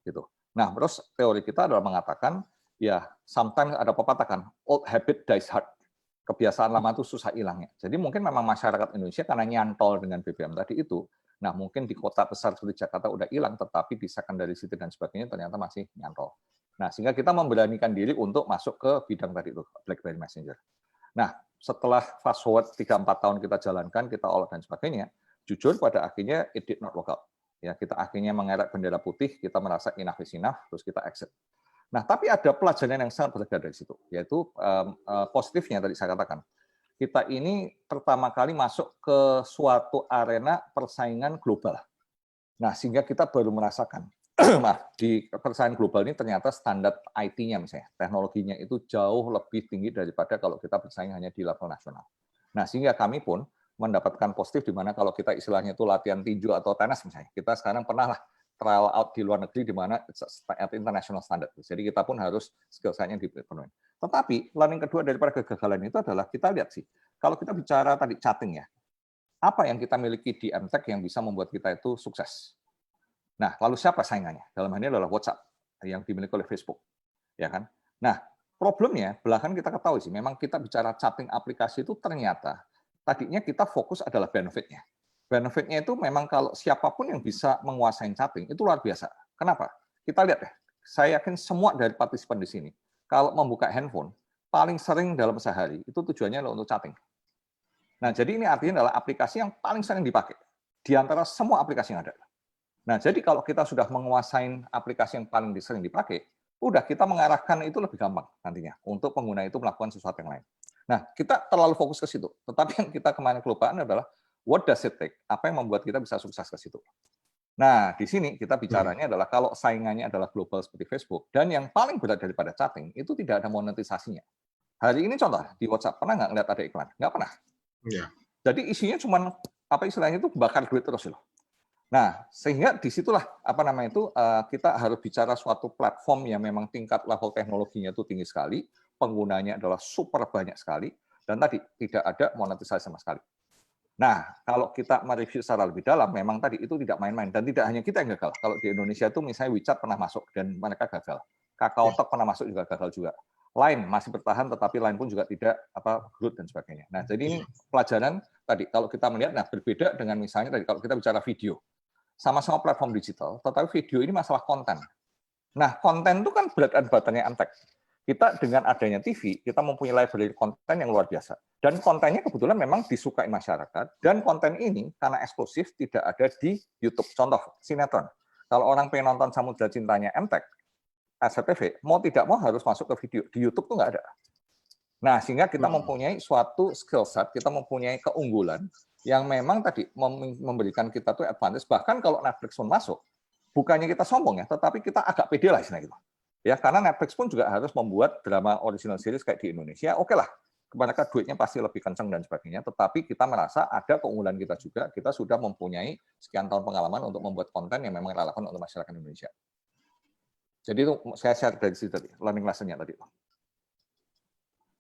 Gitu. Nah, terus teori kita adalah mengatakan ya, sometimes ada pepatah kan, old habit dies hard. Kebiasaan lama itu susah hilangnya. Jadi mungkin memang masyarakat Indonesia karena nyantol dengan BBM tadi itu, nah mungkin di kota besar seperti Jakarta udah hilang, tetapi di secondary city dan sebagainya ternyata masih nyantol. Nah, sehingga kita memberanikan diri untuk masuk ke bidang tadi itu, BlackBerry Messenger. Nah, setelah fast forward 3-4 tahun kita jalankan, kita olah dan sebagainya, jujur pada akhirnya it did not work out. Ya, kita akhirnya mengerek bendera putih, kita merasa enough is enough, terus kita exit. Nah, tapi ada pelajaran yang sangat berharga dari situ, yaitu positifnya tadi saya katakan. Kita ini pertama kali masuk ke suatu arena persaingan global. Nah, sehingga kita baru merasakan, di persaingan global ini ternyata standar IT-nya misalnya, teknologinya itu jauh lebih tinggi daripada kalau kita bersaing hanya di level nasional. Nah, sehingga kami pun mendapatkan positif di mana kalau kita istilahnya itu latihan tinju atau tenis misalnya, kita sekarang pernah lah trial out di luar negeri di mana at international standard. Jadi kita pun harus skill set-nya dipenuhi. Tetapi learning kedua daripada kegagalan itu adalah kita lihat sih, kalau kita bicara tadi chatting ya, apa yang kita miliki di MTech yang bisa membuat kita itu sukses? Nah, lalu siapa saingannya? Dalam hal ini adalah WhatsApp yang dimiliki oleh Facebook, ya kan? Nah, problemnya belakangan kita ketahui sih, memang kita bicara chatting aplikasi itu ternyata tadinya kita fokus adalah benefit-nya. Benefit-nya itu memang kalau siapapun yang bisa menguasai chatting, itu luar biasa. Kenapa? Kita lihat ya, saya yakin semua dari partisipan di sini, kalau membuka handphone, paling sering dalam sehari, itu tujuannya adalah untuk chatting. Nah, jadi ini artinya adalah aplikasi yang paling sering dipakai. di antara semua aplikasi yang ada. Nah, jadi kalau kita sudah menguasai aplikasi yang paling sering dipakai, udah kita mengarahkan itu lebih gampang nantinya untuk pengguna itu melakukan sesuatu yang lain. Nah, kita terlalu fokus ke situ. Tetapi yang kita kemarin kelupaan adalah what does it take? Apa yang membuat kita bisa sukses ke situ? Nah, di sini kita bicaranya adalah kalau saingannya adalah global seperti Facebook, dan yang paling berat daripada chatting, itu tidak ada monetisasinya. Hari ini contoh, di WhatsApp, pernah nggak ngeliat ada iklan? Nggak pernah.
Ya.
Jadi isinya cuma, apa istilahnya itu, bakar duit terus loh. Nah, sehingga disitulah kita harus bicara suatu platform yang memang tingkat level teknologinya itu tinggi sekali, penggunanya adalah super banyak sekali, dan tadi tidak ada monetisasi sama sekali. Nah, kalau kita mereview secara lebih dalam, memang tadi itu tidak main-main, dan tidak hanya kita yang gagal. Kalau di Indonesia itu misalnya WeChat pernah masuk dan mereka gagal, KakaoTalk pernah masuk juga gagal juga, Line masih bertahan, tetapi Line pun juga tidak growth dan sebagainya. Nah, jadi ini pelajaran tadi kalau kita melihat, nah berbeda dengan misalnya tadi kalau kita bicara video, sama-sama platform digital, tetapi video ini masalah konten. Nah, konten itu kan bread and butter-nya Emtek. Kita dengan adanya TV, kita mempunyai library konten yang luar biasa. Dan kontennya kebetulan memang disukai masyarakat, dan konten ini karena eksklusif tidak ada di YouTube. Contoh, sinetron. Kalau orang pengen nonton Samudra Cintanya Emtek, SCTV, mau tidak mau harus masuk ke video. Di YouTube tuh nggak ada. Nah, sehingga kita mempunyai suatu skill set, kita mempunyai keunggulan yang memang tadi memberikan kita tuh advantage. Bahkan kalau Netflix pun masuk, bukannya kita sombong ya, tetapi kita agak pede lah istilahnya gitu. Ya, karena Netflix pun juga harus membuat drama original series kayak di Indonesia. Oke lah, mereka duitnya pasti lebih kencang dan sebagainya, tetapi kita merasa ada keunggulan kita juga, kita sudah mempunyai sekian tahun pengalaman untuk membuat konten yang memang relevan untuk masyarakat Indonesia. Jadi itu saya share dari situ tadi, learning lesson-nya tadi.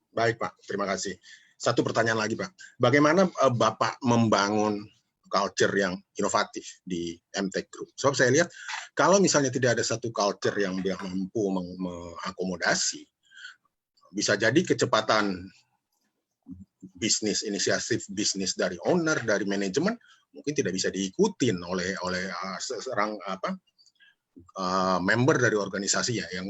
Baik, Pak. Terima kasih. Satu pertanyaan lagi, Pak. Bagaimana Bapak membangun culture yang inovatif di Emtek Group? Sebab saya lihat, kalau misalnya tidak ada satu culture yang mampu mengakomodasi, bisa jadi kecepatan bisnis, inisiatif bisnis dari owner, dari manajemen, mungkin tidak bisa diikutin oleh seorang member dari organisasi ya, yang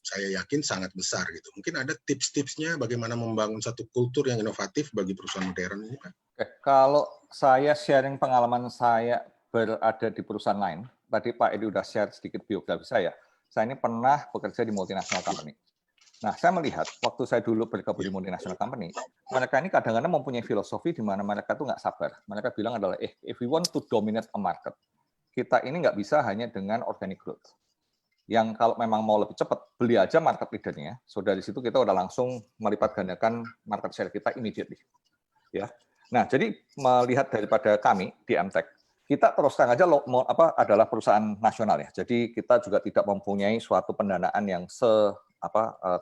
saya yakin sangat besar gitu. Mungkin ada tips-tipsnya bagaimana membangun satu kultur yang inovatif bagi perusahaan modern ini, Pak?
Oke, kalau saya sharing pengalaman saya berada di perusahaan lain, tadi Pak Edi udah share sedikit biografi saya ini pernah bekerja di multinational company. Nah, saya melihat waktu saya dulu bergabung di multinational company, mereka ini kadang-kadang mempunyai filosofi di mana mereka tuh nggak sabar. Mereka bilang adalah, if we want to dominate a market, kita ini nggak bisa hanya dengan organic growth. Yang kalau memang mau lebih cepat, beli aja market leader-nya. So dari situ kita udah langsung melipat gandakan market share kita immediately. Ya. Nah, jadi melihat daripada kami di Emtek, kita terus terang aja adalah perusahaan nasional ya. Jadi kita juga tidak mempunyai suatu pendanaan yang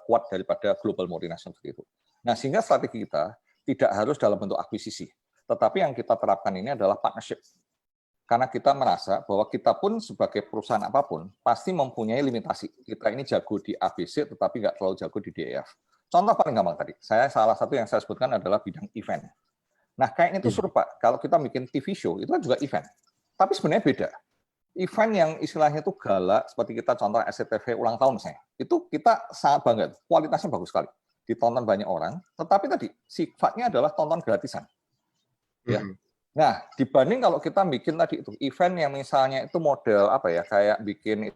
kuat daripada global multinational seperti itu. Nah, sehingga strategi kita tidak harus dalam bentuk akuisisi, tetapi yang kita terapkan ini adalah partnership. Karena kita merasa bahwa kita pun sebagai perusahaan apapun pasti mempunyai limitasi. Kita ini jago di ABC, tetapi nggak terlalu jago di DEF. Contoh paling gampang tadi, salah satu yang saya sebutkan adalah bidang event. Nah, kayaknya itu serupa. Kalau kita bikin TV show, itu kan juga event. Tapi sebenarnya beda. Event yang istilahnya itu galak, seperti kita contoh SCTV ulang tahun misalnya, itu kita sangat bangga. Kualitasnya bagus sekali. Ditonton banyak orang, tetapi tadi sifatnya adalah tonton gratisan. Ya. Nah, dibanding kalau kita bikin tadi itu event yang misalnya itu model kayak bikin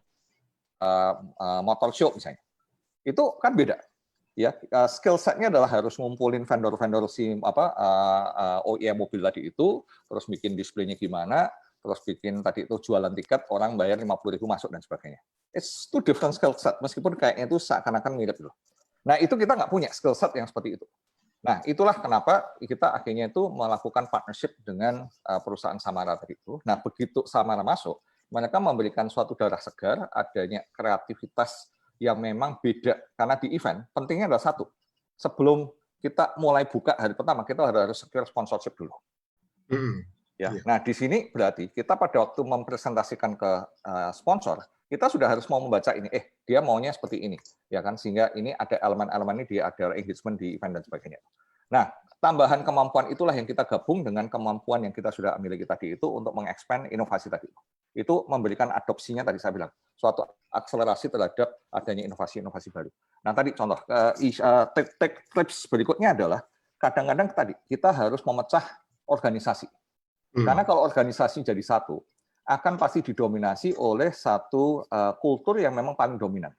motor show misalnya, itu kan beda. Ya, skill set-nya adalah harus ngumpulin vendor-vendor OEM mobil tadi itu, terus bikin display-nya gimana, terus bikin tadi itu jualan tiket, orang bayar 50.000 masuk dan sebagainya. It's two different skill set, meskipun kayaknya itu seakan-akan mirip loh. Nah, itu kita nggak punya skill set yang seperti itu. Nah, itulah kenapa kita akhirnya itu melakukan partnership dengan perusahaan Samara tadi itu. Nah, begitu Samara masuk, mereka memberikan suatu darah segar, adanya kreativitas yang memang beda. Karena di event, pentingnya adalah satu. Sebelum kita mulai buka hari pertama, kita harus secure sponsorship dulu. Ya. Nah, di sini berarti kita pada waktu mempresentasikan ke sponsor, kita sudah harus mau membaca ini, dia maunya seperti ini, ya kan? Sehingga ini ada elemen-elemen ini, dia ada engagement di event dan sebagainya. Nah, tambahan kemampuan itulah yang kita gabung dengan kemampuan yang kita sudah miliki tadi itu untuk mengekspand inovasi tadi. Itu memberikan adopsinya tadi saya bilang, suatu akselerasi terhadap adanya inovasi-inovasi baru. Nah, tadi contoh, tips berikutnya adalah kadang-kadang tadi kita harus memecah organisasi. Karena kalau organisasi jadi satu, akan pasti didominasi oleh satu kultur yang memang paling dominan.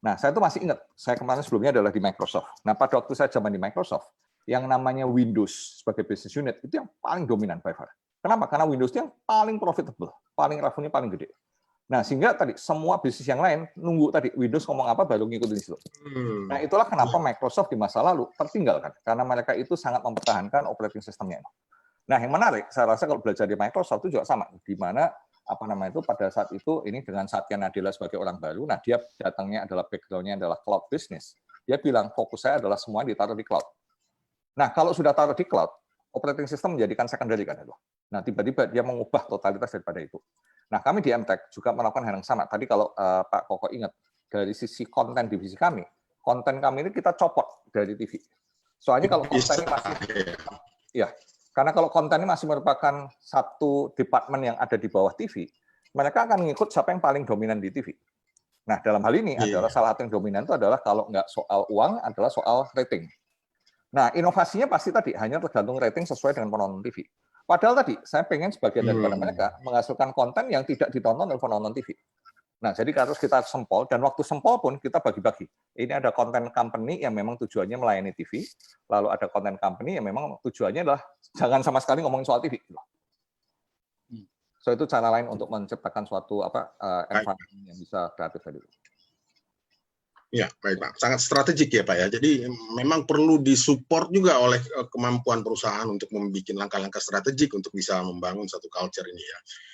Nah, saya tuh masih ingat, saya kemarin sebelumnya adalah di Microsoft. Nah, pada waktu saya zaman di Microsoft, yang namanya Windows sebagai business unit itu yang paling dominan by far. Kenapa? Karena Windows itu yang paling profitable, paling revenue paling gede. Nah, sehingga tadi semua bisnis yang lain nunggu tadi Windows ngomong apa baru ngikutin situ. Nah, itulah kenapa Microsoft di masa lalu tertinggalkan, karena mereka itu sangat mempertahankan operating system-nya. Nah, yang menarik, saya rasa kalau belajar di Microsoft itu juga sama, di mana pada saat itu ini dengan Satya Nadella sebagai orang baru, nah dia datangnya adalah background-nya adalah cloud business. Dia bilang fokus saya adalah semua ditaruh di cloud. Nah, kalau sudah taruh di cloud, operating system menjadikan secondary kan itu. Nah, tiba-tiba dia mengubah totalitas daripada itu. Nah, kami di MTech juga melakukan hal yang sama. Tadi kalau Pak Koko ingat, dari sisi konten divisi kami, konten kami ini kita copot dari TV. Soalnya kalau konten ini masih, ya, karena kalau konten ini masih merupakan satu departemen yang ada di bawah TV, mereka akan mengikut siapa yang paling dominan di TV. Nah, dalam hal ini adalah salah satu yang dominan itu adalah kalau nggak soal uang, adalah soal rating. Nah, inovasinya pasti tadi hanya tergantung rating sesuai dengan penonton TV. Padahal tadi, saya pengen sebagian daripada mereka menghasilkan konten yang tidak ditonton oleh penonton TV. Nah, jadi harus kita sempol, dan waktu sempol pun kita bagi-bagi. Ini ada konten company yang memang tujuannya melayani TV, lalu ada konten company yang memang tujuannya adalah jangan sama sekali ngomongin soal TV. So, itu cara lain untuk menciptakan suatu environment yang bisa kreatif tadi.
Ya, baik Pak. Sangat strategik ya Pak ya. Jadi memang perlu disupport juga oleh kemampuan perusahaan untuk membuat langkah-langkah strategik untuk bisa membangun satu culture ini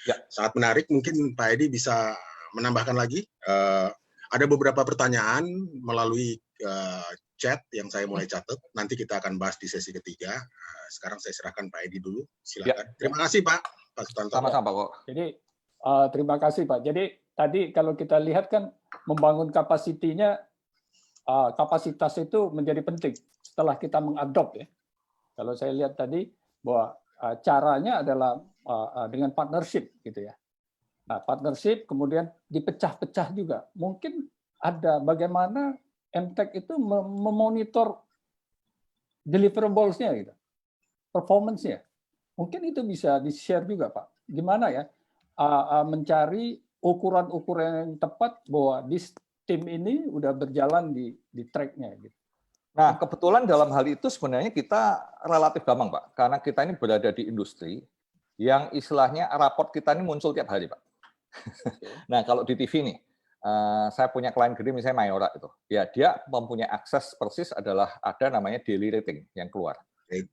ya. Sangat menarik. Mungkin Pak Edi bisa menambahkan lagi. Ada beberapa pertanyaan melalui chat yang saya mulai catat. Nanti kita akan bahas di sesi ketiga. Sekarang saya serahkan Pak Edi dulu. Silakan. Terima kasih Pak. Pak Sutanto.
Sama-sama Pak. Jadi terima kasih Pak. Jadi tadi kalau kita lihat kan membangun kapasitas itu menjadi penting setelah kita mengadop ya. Kalau saya lihat tadi bahwa caranya adalah dengan partnership gitu ya. Nah, partnership kemudian dipecah-pecah juga. Mungkin ada bagaimana MTech itu memonitor deliverables-nya gitu. Performance-nya. Mungkin itu bisa di-share juga, Pak. Gimana ya mencari ukuran-ukuran yang tepat bahwa di tim ini udah berjalan di track-nya gitu.
Nah, kebetulan dalam hal itu sebenarnya kita relatif gampang, Pak. Karena kita ini berada di industri yang istilahnya raport kita ini muncul tiap hari, Pak. Nah, kalau di TV nih, saya punya klien gede misalnya Mayora itu. Ya, dia mempunyai akses persis adalah ada namanya daily rating yang keluar.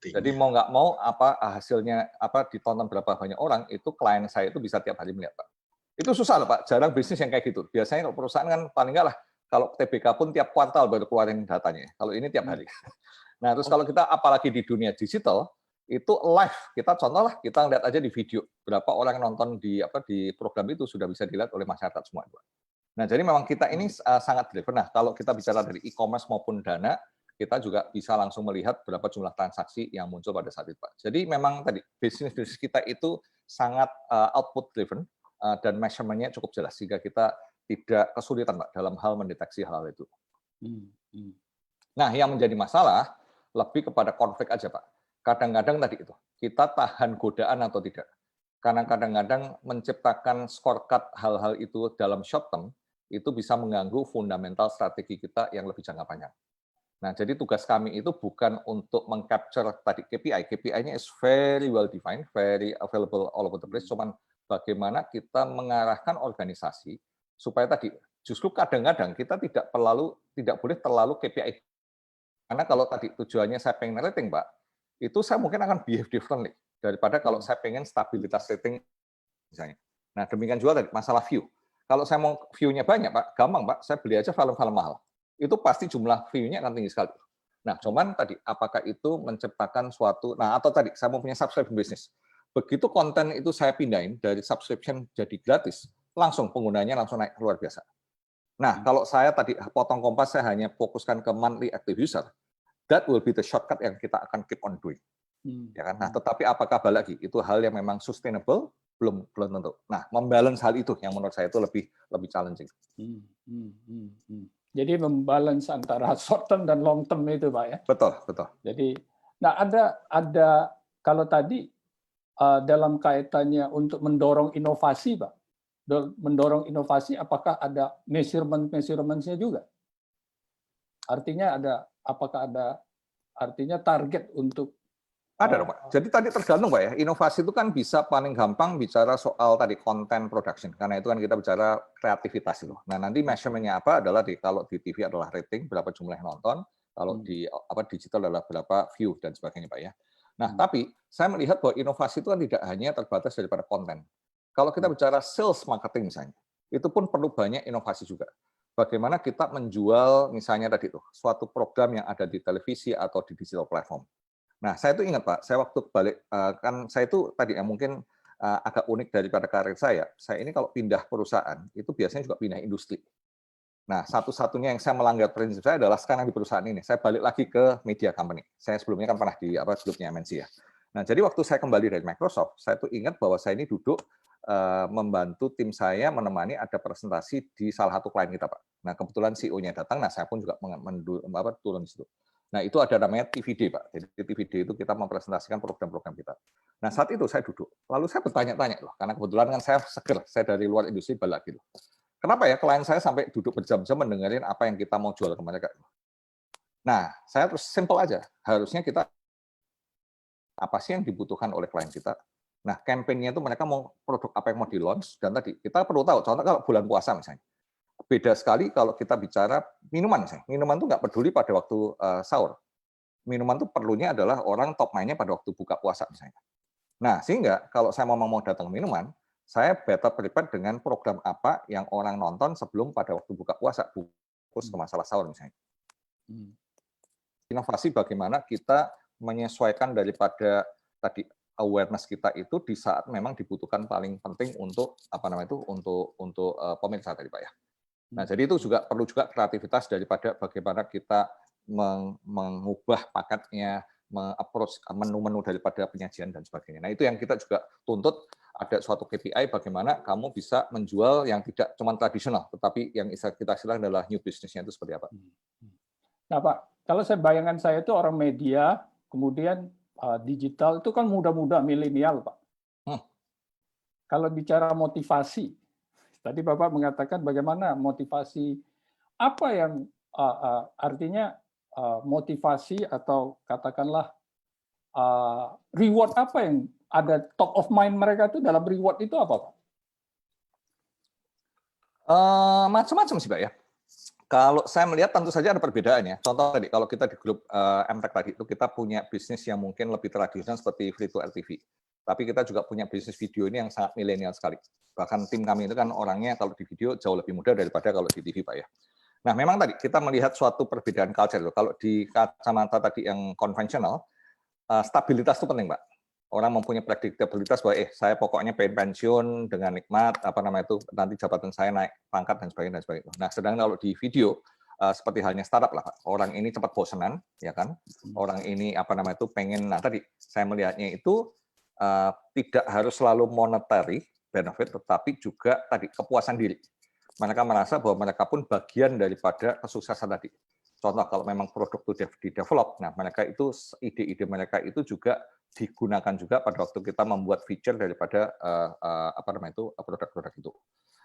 Jadi mau nggak mau hasilnya ditonton berapa banyak orang, itu klien saya itu bisa tiap hari melihat, Pak. Itu susah loh Pak, jarang bisnis yang kayak gitu. Biasanya kalau perusahaan kan paling nggak lah, kalau TBK pun tiap kuartal baru keluarin datanya. Kalau ini tiap hari. Nah terus kalau kita apalagi di dunia digital, itu live. Kita contoh lah, kita lihat aja di video. Berapa orang yang nonton di program itu sudah bisa dilihat oleh masyarakat semua. Nah jadi memang kita ini sangat driven. Nah kalau kita bicara dari e-commerce maupun Dana, kita juga bisa langsung melihat berapa jumlah transaksi yang muncul pada saat itu Pak. Jadi memang tadi, bisnis kita itu sangat output driven, dan measurement-nya cukup jelas sehingga kita tidak kesulitan Pak dalam hal mendeteksi hal itu. Nah, yang menjadi masalah lebih kepada konflik aja Pak. Kadang-kadang tadi itu kita tahan godaan atau tidak. Karena kadang-kadang menciptakan scorecard hal-hal itu dalam short term itu bisa mengganggu fundamental strategi kita yang lebih jangka panjang. Nah, jadi tugas kami itu bukan untuk mengcapture tadi KPI. KPI-nya is very well defined, very available all over the place. Cuman bagaimana kita mengarahkan organisasi supaya tadi justru kadang-kadang kita tidak boleh terlalu KPI. Karena kalau tadi tujuannya saya pengen rating, Pak, itu saya mungkin akan behave differently daripada kalau saya pengen stabilitas rating misalnya. Nah, demikian juga tadi masalah view. Kalau saya mau view-nya banyak, Pak, gampang, Pak, saya beli aja film-film mahal. Itu pasti jumlah view-nya akan tinggi sekali. Nah, cuman tadi apakah itu menciptakan suatu, atau tadi saya mau punya subscription business. Begitu konten itu saya pindahin dari subscription jadi gratis, langsung penggunanya langsung naik luar biasa. Nah, kalau saya tadi potong Kompas, saya hanya fokuskan ke monthly active user, that will be the shortcut yang kita akan keep on doing. Ya kan? Nah, tetapi apakah balik lagi itu hal yang memang sustainable? Belum tentu. Nah, membalance hal itu yang menurut saya itu lebih challenging.
Jadi membalance antara short term dan long term itu Pak ya.
Betul.
Jadi, nah ada kalau tadi dalam kaitannya untuk mendorong inovasi, Pak? Mendorong inovasi, apakah ada measurement-nya juga? Artinya apakah ada artinya target untuk
Ada dong, Pak. Jadi tadi tergantung, Pak ya. Inovasi itu kan bisa paling gampang bicara soal tadi content production. Karena itu kan kita bicara kreativitas itu. Nah, nanti measurement-nya apa adalah kalau di TV adalah rating, berapa jumlah yang nonton, kalau di digital adalah berapa view dan sebagainya, Pak ya. Nah, tapi saya melihat bahwa inovasi itu kan tidak hanya terbatas daripada konten. Kalau kita bicara sales marketing misalnya, itu pun perlu banyak inovasi juga. Bagaimana kita menjual misalnya tadi itu suatu program yang ada di televisi atau di digital platform. Nah, saya itu ingat Pak, saya waktu balik kan saya itu tadi mungkin agak unik daripada karir saya. Saya ini kalau pindah perusahaan itu biasanya juga pindah industri. Nah, satu-satunya yang saya melanggar prinsip saya adalah sekarang di perusahaan ini saya balik lagi ke media company. Saya sebelumnya kan pernah di grupnya MNC ya. Nah, jadi waktu saya kembali dari Microsoft, saya tuh ingat bahwa saya ini duduk membantu tim saya menemani ada presentasi di salah satu klien kita, Pak. Nah, kebetulan CEO-nya datang, nah saya pun juga turun di situ. Nah, itu ada namanya TVD, Pak. Jadi TVD itu kita mempresentasikan program-program kita. Nah, saat itu saya duduk. Lalu saya bertanya-tanya loh, karena kebetulan kan saya seger, saya dari luar industri balik gitu. Kenapa ya klien saya sampai duduk berjam-jam mendengarin apa yang kita mau jual ke mereka? Nah, saya terus simple aja. Harusnya kita apa sih yang dibutuhkan oleh klien kita? Nah, campaign-nya itu mereka mau produk apa yang mau di-launch, dan tadi kita perlu tahu, contoh kalau bulan puasa misalnya, beda sekali kalau kita bicara minuman misalnya. Minuman itu nggak peduli pada waktu sahur. Minuman itu perlunya adalah orang top mainnya pada waktu buka puasa misalnya. Nah, sehingga kalau saya mau datang ke minuman, saya better prepare dengan program apa yang orang nonton sebelum pada waktu buka puasa, fokus ke masalah sahur misalnya. Inovasi bagaimana kita menyesuaikan daripada tadi awareness kita itu di saat memang dibutuhkan paling penting untuk untuk pemirsa tadi Pak ya. Nah, jadi itu juga perlu juga kreativitas daripada bagaimana kita mengubah paketnya, meng-approach menu-menu daripada penyajian dan sebagainya. Nah, itu yang kita juga tuntut ada suatu KPI bagaimana kamu bisa menjual yang tidak cuma tradisional, tetapi yang kita istilah adalah new business-nya itu seperti apa.
Nah, Pak, kalau bayangan saya itu orang media, kemudian digital itu kan muda-muda milenial, Pak. Kalau bicara motivasi, tadi Bapak mengatakan bagaimana motivasi, apa yang artinya motivasi atau katakanlah reward apa yang ada top of mind mereka itu dalam reward itu apa, Pak?
Macam-macam sih, Pak ya. Kalau saya melihat tentu saja ada perbedaannya. Contoh tadi, kalau kita di grup MTech tadi itu kita punya bisnis yang mungkin lebih tradisional seperti free to air TV. Tapi kita juga punya bisnis video ini yang sangat milenial sekali. Bahkan tim kami itu kan orangnya kalau di video jauh lebih mudah daripada kalau di TV, Pak ya. Nah, memang tadi kita melihat suatu perbedaan culture. Kalau di kacamata tadi yang konvensional, stabilitas itu penting, Pak. Orang mempunyai predictabilitas bahwa saya pokoknya pengen pensiun dengan nikmat, nanti jabatan saya naik pangkat dan sebagainya. Nah, sedangkan kalau di video seperti halnya startup lah, Pak. Orang ini cepat bosenan, ya kan? Orang ini pengen. Nah, tadi saya melihatnya itu tidak harus selalu monetary benefit, tetapi juga tadi kepuasan diri. Mereka merasa bahwa mereka pun bagian daripada kesuksesan tadi. Contoh kalau memang produk itu di-develop, nah mereka itu ide-ide mereka itu juga digunakan juga pada waktu kita membuat feature daripada produk-produk itu.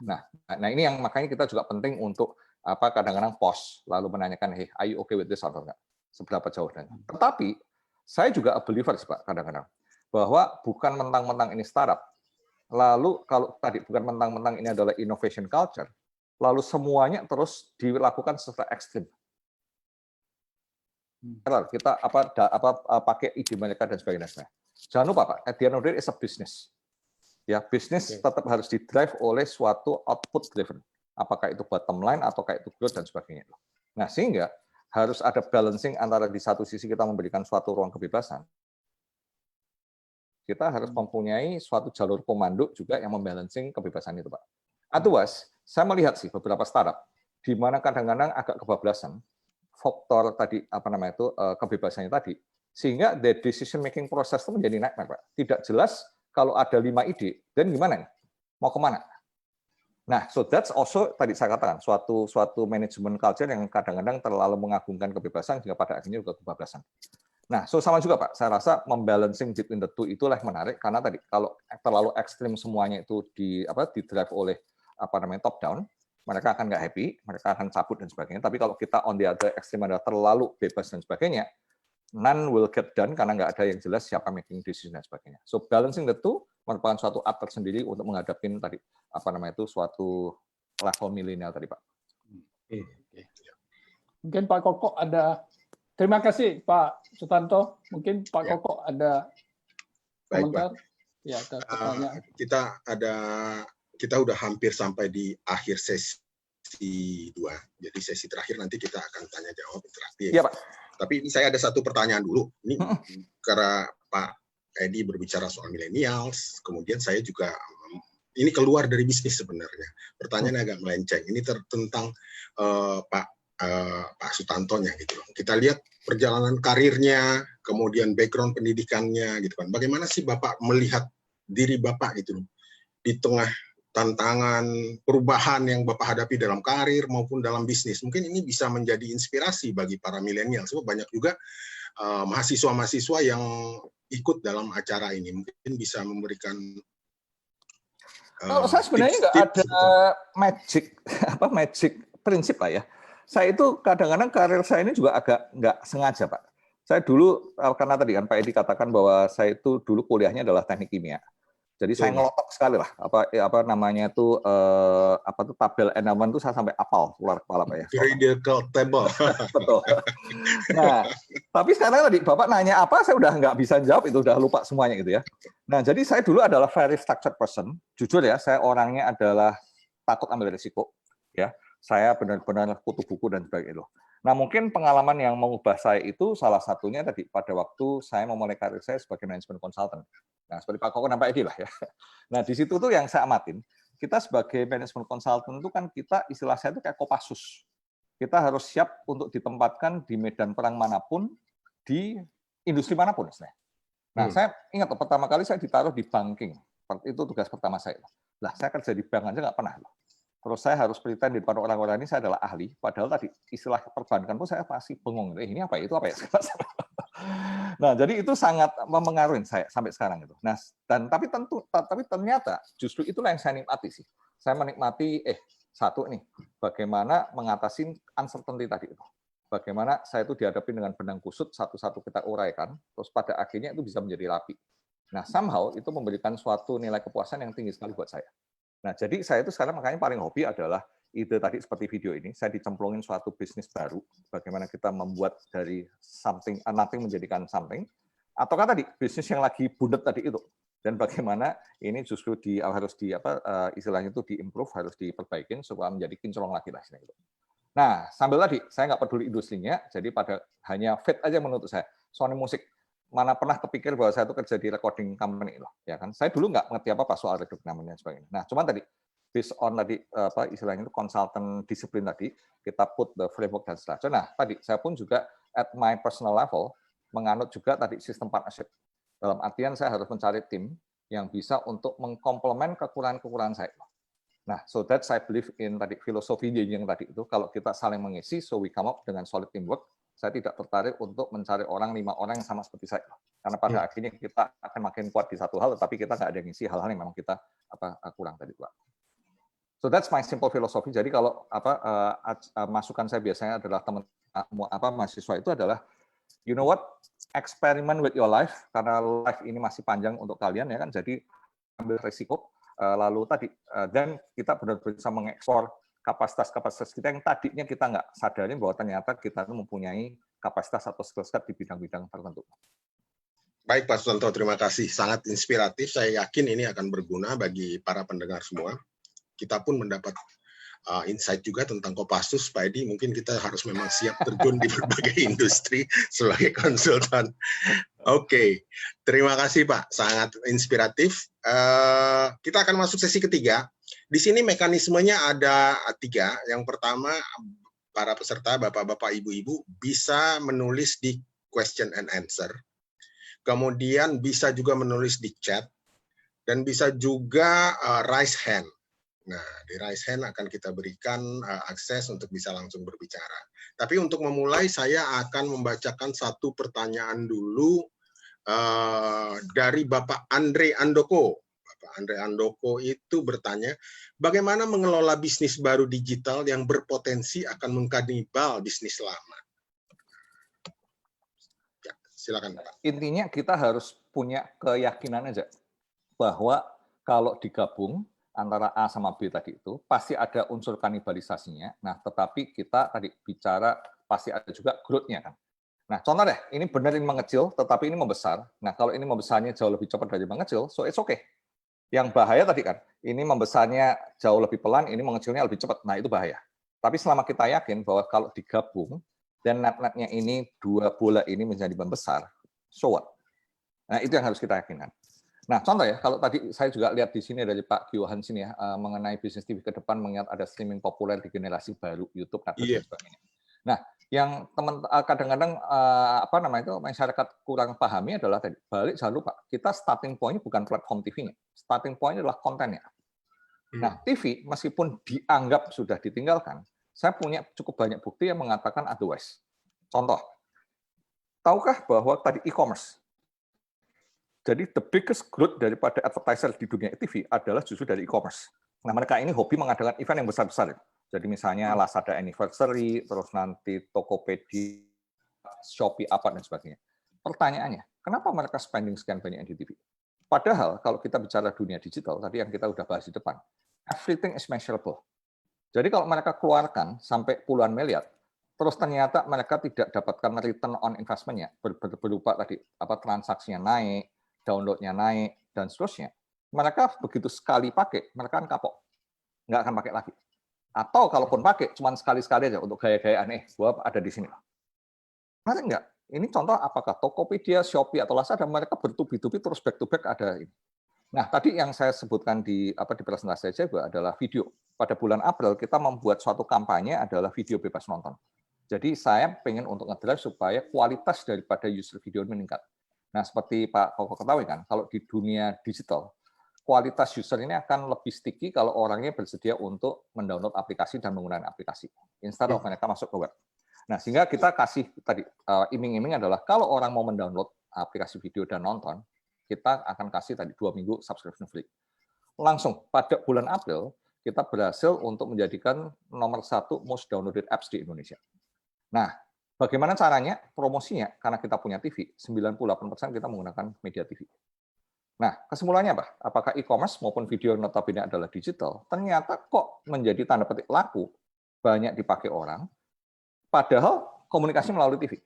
Nah ini yang makanya kita juga penting untuk kadang-kadang pause lalu menanyakan, hey, are you okay with this atau enggak? Seberapa jauh dan. Tetapi saya juga a believer sih Pak kadang-kadang bahwa bukan mentang-mentang ini startup. Lalu kalau tadi bukan mentang-mentang ini adalah innovation culture, lalu semuanya terus dilakukan secara ekstrim. Kita pakai ide mereka dan sebagainya. Jangan lupa Pak, at the end of the day is a business. Ya, bisnis tetap harus di-drive oleh suatu output driven. Apakah itu bottom line ataukah itu growth dan sebagainya. Nah, sehingga harus ada balancing antara di satu sisi kita memberikan suatu ruang kebebasan. Kita harus mempunyai suatu jalur komando juga yang membalancing kebebasan itu, Pak. Otherwise, saya melihat sih beberapa startup di mana kadang-kadang agak kebablasan faktor tadi kebebasannya tadi, sehingga the decision making process itu menjadi nightmare, Pak. Tidak jelas kalau ada 5 ide, dan gimana nih? Mau kemana? Nah, so that's also tadi saya katakan suatu manajemen culture yang kadang-kadang terlalu mengagungkan kebebasan sehingga pada akhirnya juga kebablasan. Nah, sama juga Pak, saya rasa membalancing between the two itulah yang menarik, karena tadi kalau terlalu ekstrim semuanya itu di drive oleh top down, mereka akan nggak happy, mereka akan cabut dan sebagainya. Tapi kalau kita on the other extreme adalah terlalu bebas dan sebagainya, none will get done karena nggak ada yang jelas siapa making decision dan sebagainya. So balancing the two merupakan suatu art tersendiri untuk menghadapi tadi suatu level milenial tadi Pak.
Mungkin Pak Koko ada. Terima kasih Pak Sutanto. Mungkin Pak Koko ada komentar. Ya, ada pertanyaan.
Kita udah hampir sampai di akhir sesi 2. Jadi sesi terakhir nanti kita akan tanya jawab interaktif.
Iya, Pak.
Tapi ini saya ada satu pertanyaan dulu. Ini karena Pak Edi berbicara soal millennials, kemudian saya juga ini keluar dari bisnis sebenarnya. Pertanyaannya agak melenceng. Ini tentang Pak Sutantonya gitu. Kita lihat perjalanan karirnya, kemudian background pendidikannya gitu kan. Bagaimana sih Bapak melihat diri Bapak gitu di tengah tantangan perubahan yang Bapak hadapi dalam karir maupun dalam bisnis. Mungkin ini bisa menjadi inspirasi bagi para milenial. Sebab banyak juga mahasiswa-mahasiswa yang ikut dalam acara ini. Mungkin bisa memberikan
kalau saya sebenarnya nggak ada magic prinsip lah ya. Saya itu kadang-kadang karir saya ini juga agak nggak sengaja, Pak. Saya dulu, karena tadi kan Pak Edi katakan bahwa saya itu dulu kuliahnya adalah teknik kimia. Jadi saya ngelotok sekali lah, tabel N-1 itu saya sampai apal keluar kepala Pak ya.
Periodical table.
Betul. Nah, tapi sekarang tadi Bapak nanya apa, saya udah nggak bisa jawab, itu udah lupa semuanya gitu ya. Nah, jadi saya dulu adalah very structured person. Jujur ya, saya orangnya adalah takut ambil risiko. Ya, saya benar-benar kutu buku dan sebagainya. Nah, mungkin pengalaman yang mengubah saya itu salah satunya tadi pada waktu saya memulai karir saya sebagai management consultant. Nah, seperti Pak Koko dan Pak Edi lah ya. Nah, di situ tuh yang saya amatin, kita sebagai management consultant itu kan kita istilah saya itu kayak Kopassus. Kita harus siap untuk ditempatkan di medan perang manapun, di industri manapun. Nah, saya ingat pertama kali saya ditaruh di banking. Itu tugas pertama saya. Lah, saya kerja di bank aja nggak pernah. Terus saya harus pretend di depan orang-orang ini saya adalah ahli, padahal tadi istilah perbankan pun saya masih bengong. Ini apa ya? Itu apa ya? Nah, jadi itu sangat mempengaruhi saya sampai sekarang itu. Nah, tapi ternyata justru itulah yang saya nikmati sih. Saya menikmati satu nih, bagaimana mengatasi uncertainty tadi itu. Bagaimana saya itu dihadapi dengan benang kusut, satu-satu kita uraikan, terus pada akhirnya itu bisa menjadi rapi. Nah, somehow itu memberikan suatu nilai kepuasan yang tinggi sekali buat saya. Nah, jadi saya itu sekarang makanya paling hobi adalah ide tadi seperti video ini, saya dicemplungin suatu bisnis baru, bagaimana kita membuat dari nothing menjadikan something, ataukah tadi bisnis yang lagi bundet tadi itu, dan bagaimana ini justru harus istilahnya itu diimprove, harus diperbaikin supaya menjadi kinclong lagi lah. Nah, sambil tadi saya nggak peduli industrinya, jadi pada hanya fit aja menurut saya. Sony Music, mana pernah kepikir bahwa saya itu kerja di recording company loh, ya kan? Saya dulu nggak ngerti apa soal recording dan sebagainya. Nah, cuman tadi based on tadi istilahnya itu consultant disiplin tadi, kita put the framework dan structure. Nah, tadi saya pun juga at my personal level menganut juga tadi sistem partnership. Dalam artian saya harus mencari tim yang bisa untuk mengkomplement kekurangan-kekurangan saya. Nah, so that saya believe in tadi filosofi yang tadi itu, kalau kita saling mengisi, so we come up dengan solid teamwork. Saya tidak tertarik untuk mencari 5 orang yang sama seperti saya. Karena pada akhirnya kita akan makin kuat di satu hal, tetapi kita nggak ada yang ngisi hal-hal yang memang kita kurang tadi, Pak. So that's my simple philosophy. Jadi kalau masukan saya biasanya adalah mahasiswa itu adalah, you know what, experiment with your life, karena life ini masih panjang untuk kalian ya kan. Jadi ambil risiko, lalu tadi dan kita benar-benar bisa mengekspor kapasitas kita yang tadinya kita nggak sadarin bahwa ternyata kita itu mempunyai kapasitas atau skill set di bidang-bidang tertentu.
Baik Pak Sutanto, terima kasih. Sangat inspiratif. Saya yakin ini akan berguna bagi para pendengar semua. Kita pun mendapat insight juga tentang Kopassus, Pak Edi. Mungkin kita harus memang siap terjun di berbagai industri sebagai konsultan. Oke, terima kasih Pak. Sangat inspiratif. Kita akan masuk sesi ketiga. Di sini mekanismenya ada 3. Yang pertama, para peserta, bapak-bapak, ibu-ibu, bisa menulis di question and answer. Kemudian bisa juga menulis di chat. Dan bisa juga raise hand. Nah, di raise hand akan kita berikan akses untuk bisa langsung berbicara. Tapi untuk memulai, saya akan membacakan satu pertanyaan dulu dari Bapak Andre Andoko. Bapak Andre Andoko itu bertanya, bagaimana mengelola bisnis baru digital yang berpotensi akan mengkanibal bisnis lama? Ya, silakan Pak.
Intinya kita harus punya keyakinan aja bahwa kalau digabung antara A sama B tadi itu pasti ada unsur kanibalisasinya. Nah, tetapi kita tadi bicara pasti ada juga growth-nya kan. Nah, contoh deh, ini benar ini mengecil, tetapi ini membesar. Nah, kalau ini membesarnya jauh lebih cepat dari mengecil, so it's okay. Yang bahaya tadi kan, ini membesarnya jauh lebih pelan, ini mengecilnya lebih cepat. Nah, itu bahaya. Tapi selama kita yakin bahwa kalau digabung dan net-netnya ini dua bola ini menjadi membesar, so what? Nah, itu yang harus kita yakinkan. Nah, contoh ya, kalau tadi saya juga lihat di sini dari Pak Johan sini ya, mengenai bisnis TV ke depan, mengingat ada streaming populer di generasi baru, YouTube, Netflix, dan sebagainya. Nah, yang teman kadang-kadang apa namanya itu masyarakat kurang pahami adalah tadi balik jangan lupa kita starting point bukan platform TV-nya, starting point adalah kontennya. Nah, TV meskipun dianggap sudah ditinggalkan, saya punya cukup banyak bukti yang mengatakan otherwise. Contoh, tahukah bahwa tadi e-commerce? Jadi the biggest growth daripada advertiser di dunia TV adalah justru dari e-commerce. Nah, mereka ini hobi mengadakan event yang besar-besar. Jadi misalnya Lazada Anniversary, terus nanti Tokopedia, Shopee apa dan sebagainya. Pertanyaannya, kenapa mereka spending sekian banyak di TV? Padahal kalau kita bicara dunia digital, tadi yang kita udah bahas di depan, everything is measurable. Jadi kalau mereka keluarkan sampai puluhan miliar, terus ternyata mereka tidak dapatkan return on investment-nya, berupa tadi apa transaksinya naik, download-nya naik, dan seterusnya, mereka begitu sekali pakai, mereka akan kapok. Nggak akan pakai lagi. Atau kalaupun pakai, cuma sekali-sekali aja untuk gaya-gayaan, gua ada di sini. Menarik nggak? Ini contoh apakah Tokopedia, Shopee, atau Lazada, mereka bertubi-tubi terus back-to-back ada ini. Nah, tadi yang saya sebutkan di presentasi saya juga adalah video. Pada bulan April, kita membuat suatu kampanye adalah video bebas nonton. Jadi saya pengen untuk ngedrive supaya kualitas daripada user video meningkat. Nah, seperti Pak Koko ketahui kan, kalau di dunia digital, kualitas user ini akan lebih sticky kalau orangnya bersedia untuk mendownload aplikasi dan menggunakan aplikasi. Instead of mereka masuk ke web. Nah, sehingga kita kasih tadi, iming-iming adalah kalau orang mau mendownload aplikasi video dan nonton, kita akan kasih tadi 2 minggu subscription free. Langsung pada bulan April, kita berhasil untuk menjadikan nomor 1 most downloaded apps di Indonesia. Nah, bagaimana caranya? Promosinya, karena kita punya TV, 98% kita menggunakan media TV. Nah, kesimpulannya apa? Apakah e-commerce maupun video notabene adalah digital? Ternyata kok menjadi tanda petik laku, banyak dipakai orang, padahal komunikasi melalui TV.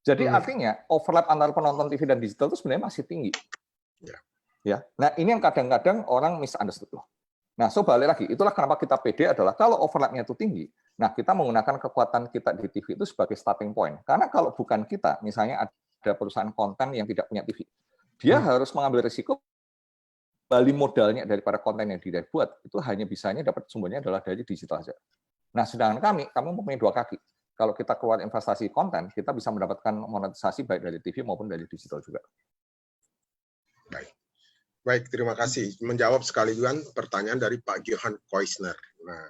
Jadi artinya overlap antara penonton TV dan digital itu sebenarnya masih tinggi. Ya. Nah, ini yang kadang-kadang orang misunderstood loh. Nah, so balik lagi, itulah kenapa kita pede adalah kalau overlapnya itu tinggi, nah kita menggunakan kekuatan kita di TV itu sebagai starting point. Karena kalau bukan kita, misalnya ada perusahaan konten yang tidak punya TV, dia harus mengambil risiko balik modalnya daripada konten yang dia buat, itu hanya bisanya dapat sumbernya adalah dari digital saja. Nah, sedangkan kami mempunyai 2 kaki. Kalau kita keluar investasi konten, kita bisa mendapatkan monetisasi baik dari TV maupun dari digital juga.
Baik, terima kasih. Menjawab sekalian pertanyaan dari Pak Johan Koisner. Nah,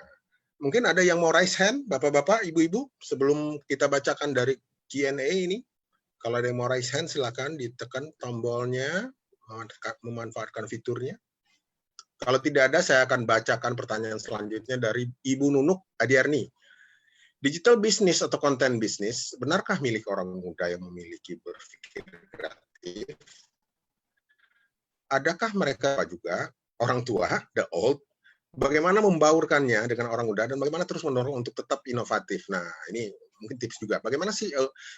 mungkin ada yang mau raise hand, Bapak-bapak, Ibu-ibu, sebelum kita bacakan dari Q&A ini. Kalau ada yang mau raise hand, silakan ditekan tombolnya, memanfaatkan fiturnya. Kalau tidak ada, saya akan bacakan pertanyaan selanjutnya dari Ibu Nunuk Adiarni. Digital business atau konten bisnis, benarkah milik orang muda yang memiliki berpikir kreatif? Adakah mereka juga, orang tua, the old, bagaimana membaurkannya dengan orang muda, dan bagaimana terus mendorong untuk tetap inovatif? Nah, ini mungkin tips juga. Bagaimana sih,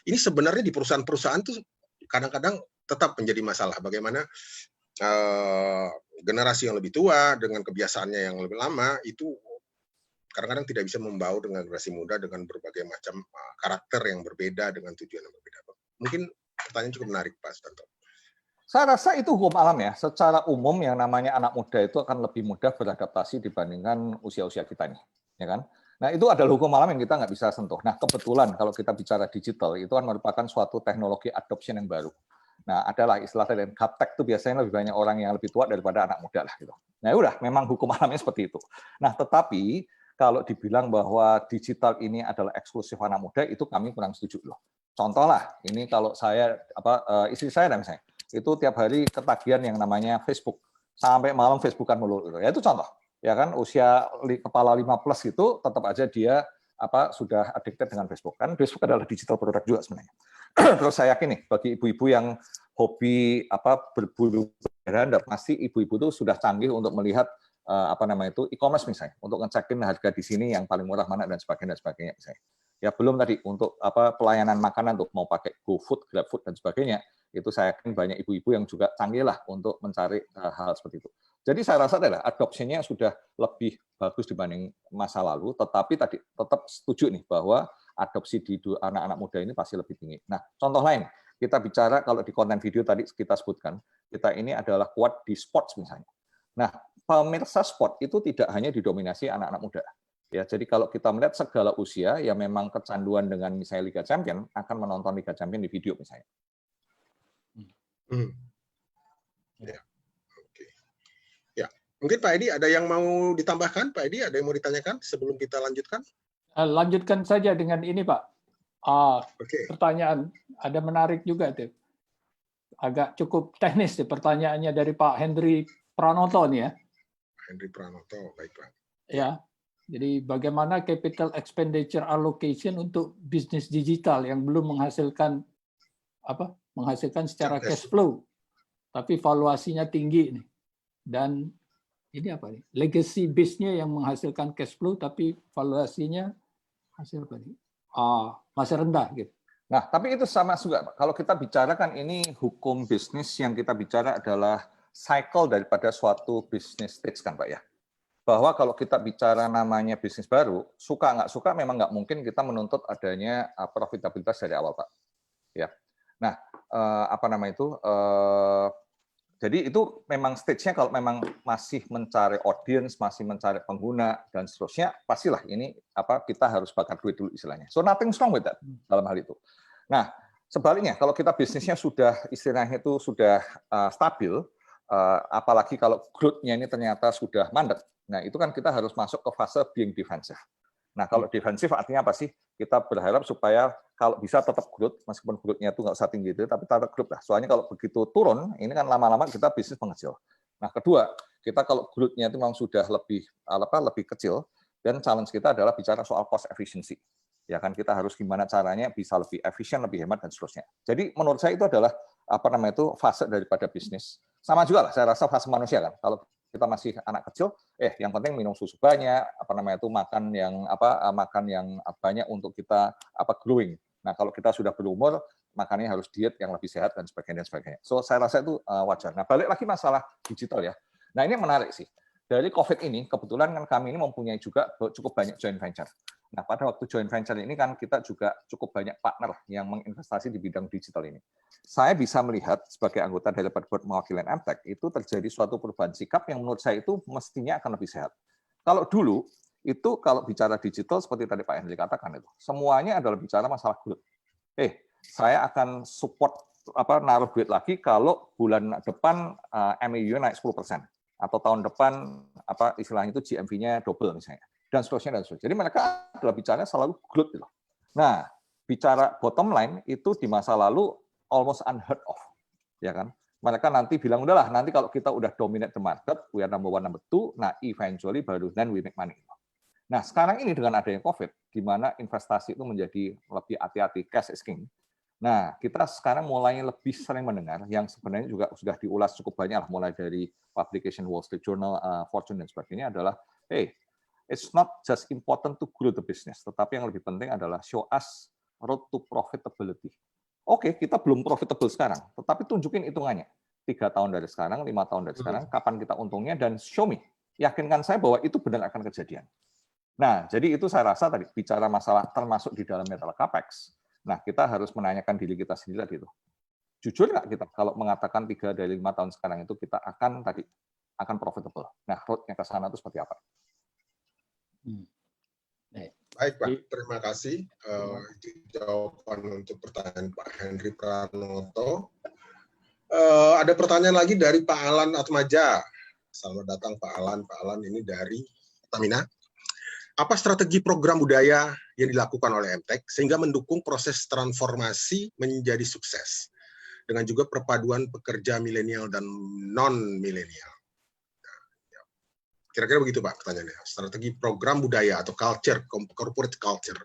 ini sebenarnya di perusahaan-perusahaan tuh kadang-kadang tetap menjadi masalah. Bagaimana generasi yang lebih tua, dengan kebiasaannya yang lebih lama, itu kadang-kadang tidak bisa membaur dengan generasi muda dengan berbagai macam karakter yang berbeda, dengan tujuan yang berbeda. Mungkin pertanyaan cukup menarik, Pak Sutanto.
Saya rasa itu hukum alam ya. Secara umum yang namanya anak muda itu akan lebih mudah beradaptasi dibandingkan usia-usia kita nih, ya kan? Nah, itu adalah hukum alam yang kita nggak bisa sentuh. Nah, kebetulan kalau kita bicara digital, itu kan merupakan suatu teknologi adoption yang baru. Nah, adalah istilah dari gaptek itu biasanya lebih banyak orang yang lebih tua daripada anak muda lah gitu. Nah, udah memang hukum alamnya seperti itu. Nah, tetapi kalau dibilang bahwa digital ini adalah eksklusif anak muda, itu kami kurang setuju loh. Contoh lah, ini kalau saya istri saya misalnya, itu tiap hari ketagihan yang namanya Facebook, sampai malam Facebookan mulu gitu. Ya itu contoh. Ya kan usia kepala 5 plus itu tetap aja dia sudah addicted dengan Facebook. Kan Facebook adalah digital product juga sebenarnya. Terus saya yakin nih bagi ibu-ibu yang hobi berburu beranda, pasti ibu-ibu itu sudah canggih untuk melihat e-commerce misalnya, untuk ngecekin harga di sini yang paling murah mana dan sebagainya misalnya. Ya belum tadi untuk pelayanan makanan tuh mau pakai GoFood, GrabFood dan sebagainya, itu saya yakin banyak ibu-ibu yang juga canggih lah untuk mencari hal seperti itu. Jadi saya rasa adalah adopsinya sudah lebih bagus dibanding masa lalu, tetapi tadi tetap setuju nih bahwa adopsi di anak-anak muda ini pasti lebih tinggi. Nah, contoh lain, kita bicara kalau di konten video tadi kita sebutkan, kita ini adalah kuat di sports misalnya. Nah, pemirsa sport itu tidak hanya didominasi anak-anak muda. Ya, jadi kalau kita melihat segala usia, ya memang kecanduan dengan misalnya Liga Champion akan menonton Liga Champion di video misalnya.
Ya. Oke. Ya, mungkin Pak Edi ada yang mau ditambahkan? Pak Edi ada yang mau ditanyakan sebelum kita lanjutkan?
Lanjutkan saja dengan ini, Pak. Pertanyaan ada menarik juga tuh. Agak cukup teknis sih pertanyaannya dari Pak Henry Pranoto nih ya.
Henry Pranoto, baik Pak.
Ya, jadi bagaimana capital expenditure allocation untuk bisnis digital yang belum menghasilkan secara cash flow, tapi valuasinya tinggi nih. Dan ini apa nih? Legacy base-nya yang menghasilkan cash flow, tapi valuasinya hasil apa nih? Masih rendah gitu.
Nah, tapi itu sama juga, Pak. Kalau kita bicara kan ini hukum bisnis yang kita bicara adalah cycle daripada suatu bisnis stage kan, Pak ya. Bahwa kalau kita bicara namanya bisnis baru, suka nggak suka memang nggak mungkin kita menuntut adanya profitabilitas dari awal, Pak. Ya. Nah, jadi itu memang stage-nya kalau memang masih mencari audience, masih mencari pengguna dan seterusnya, pastilah ini kita harus bakar duit dulu istilahnya. So nothing wrong with that dalam hal itu. Nah, sebaliknya kalau kita bisnisnya sudah istilahnya itu sudah stabil, apalagi kalau growth-nya ini ternyata sudah mandek. Nah, itu kan kita harus masuk ke fase being defensive. Nah, kalau defensif artinya apa sih? Kita berharap supaya kalau bisa tetap growth, meskipun growth-nya itu nggak usah tinggi itu, tapi tetap growth lah. Soalnya kalau begitu turun, ini kan lama-lama kita bisnis mengecil. Nah, kedua, kita kalau growth-nya itu memang sudah lebih kecil, dan challenge kita adalah bicara soal cost efficiency. Ya kan, kita harus gimana caranya bisa lebih efisien, lebih hemat dan seterusnya. Jadi menurut saya itu adalah fase daripada bisnis. Sama juga lah, saya rasa fase manusia kan. Kalau kita masih anak kecil, yang penting minum susu banyak, makan yang banyak untuk kita growing. Nah, kalau kita sudah berumur, makannya harus diet yang lebih sehat dan sebagainya. So saya rasa itu wajar. Nah, balik lagi masalah digital ya. Nah, ini menarik sih. Dari COVID ini kebetulan kan kami ini mempunyai juga cukup banyak joint venture. Nah, pada waktu joint venture ini kan kita juga cukup banyak partner yang menginvestasi di bidang digital ini. Saya bisa melihat sebagai anggota dari Board Mewakili MTech itu terjadi suatu perubahan sikap yang menurut saya itu mestinya akan lebih sehat. Kalau dulu itu kalau bicara digital seperti tadi Pak Henry katakan itu, semuanya adalah bicara masalah growth. Saya akan support naruh duit lagi kalau bulan depan MAU naik 10%. Atau tahun depan istilahnya itu GMV-nya double misalnya dan seterusnya. Jadi mereka adalah bicara selalu growth gitu. Nah, bicara bottom line itu di masa lalu almost unheard of, ya kan? Mereka nanti bilang udahlah nanti kalau kita udah dominate the market, we are number one, number two, nah eventually baru then we make money. Nah, sekarang ini dengan adanya COVID, di mana investasi itu menjadi lebih hati-hati, cash is king. Nah, kita sekarang mulai lebih sering mendengar yang sebenarnya juga sudah diulas cukup banyak lah, mulai dari publication Wall Street Journal, Fortune dan sebagainya adalah, it's not just important to grow the business, tetapi yang lebih penting adalah show us road to profitability. Oke, kita belum profitable sekarang, tetapi tunjukin hitungannya. 3 tahun dari sekarang, 5 tahun dari sekarang, kapan kita untungnya dan show me. Yakinkan saya bahwa itu benar akan kejadian. Nah, jadi itu saya rasa tadi bicara masalah termasuk di dalam metal capex. Nah, kita harus menanyakan diri kita sendiri tadi itu. Jujur nggak kita kalau mengatakan 3 dari 5 tahun sekarang itu kita akan profitable. Nah, road-nya ke sana itu seperti apa?
Baik, Pak. Terima kasih. Itu jawaban untuk pertanyaan Pak Henry Pranoto. Ada pertanyaan lagi dari Pak Alan Atmaja. Selamat datang Pak Alan. Pak Alan ini dari Pertamina. Apa strategi program budaya yang dilakukan oleh MTEK sehingga mendukung proses transformasi menjadi sukses dengan juga perpaduan pekerja milenial dan non-milenial. Kira-kira begitu Pak pertanyaannya. Strategi program budaya atau culture, corporate culture.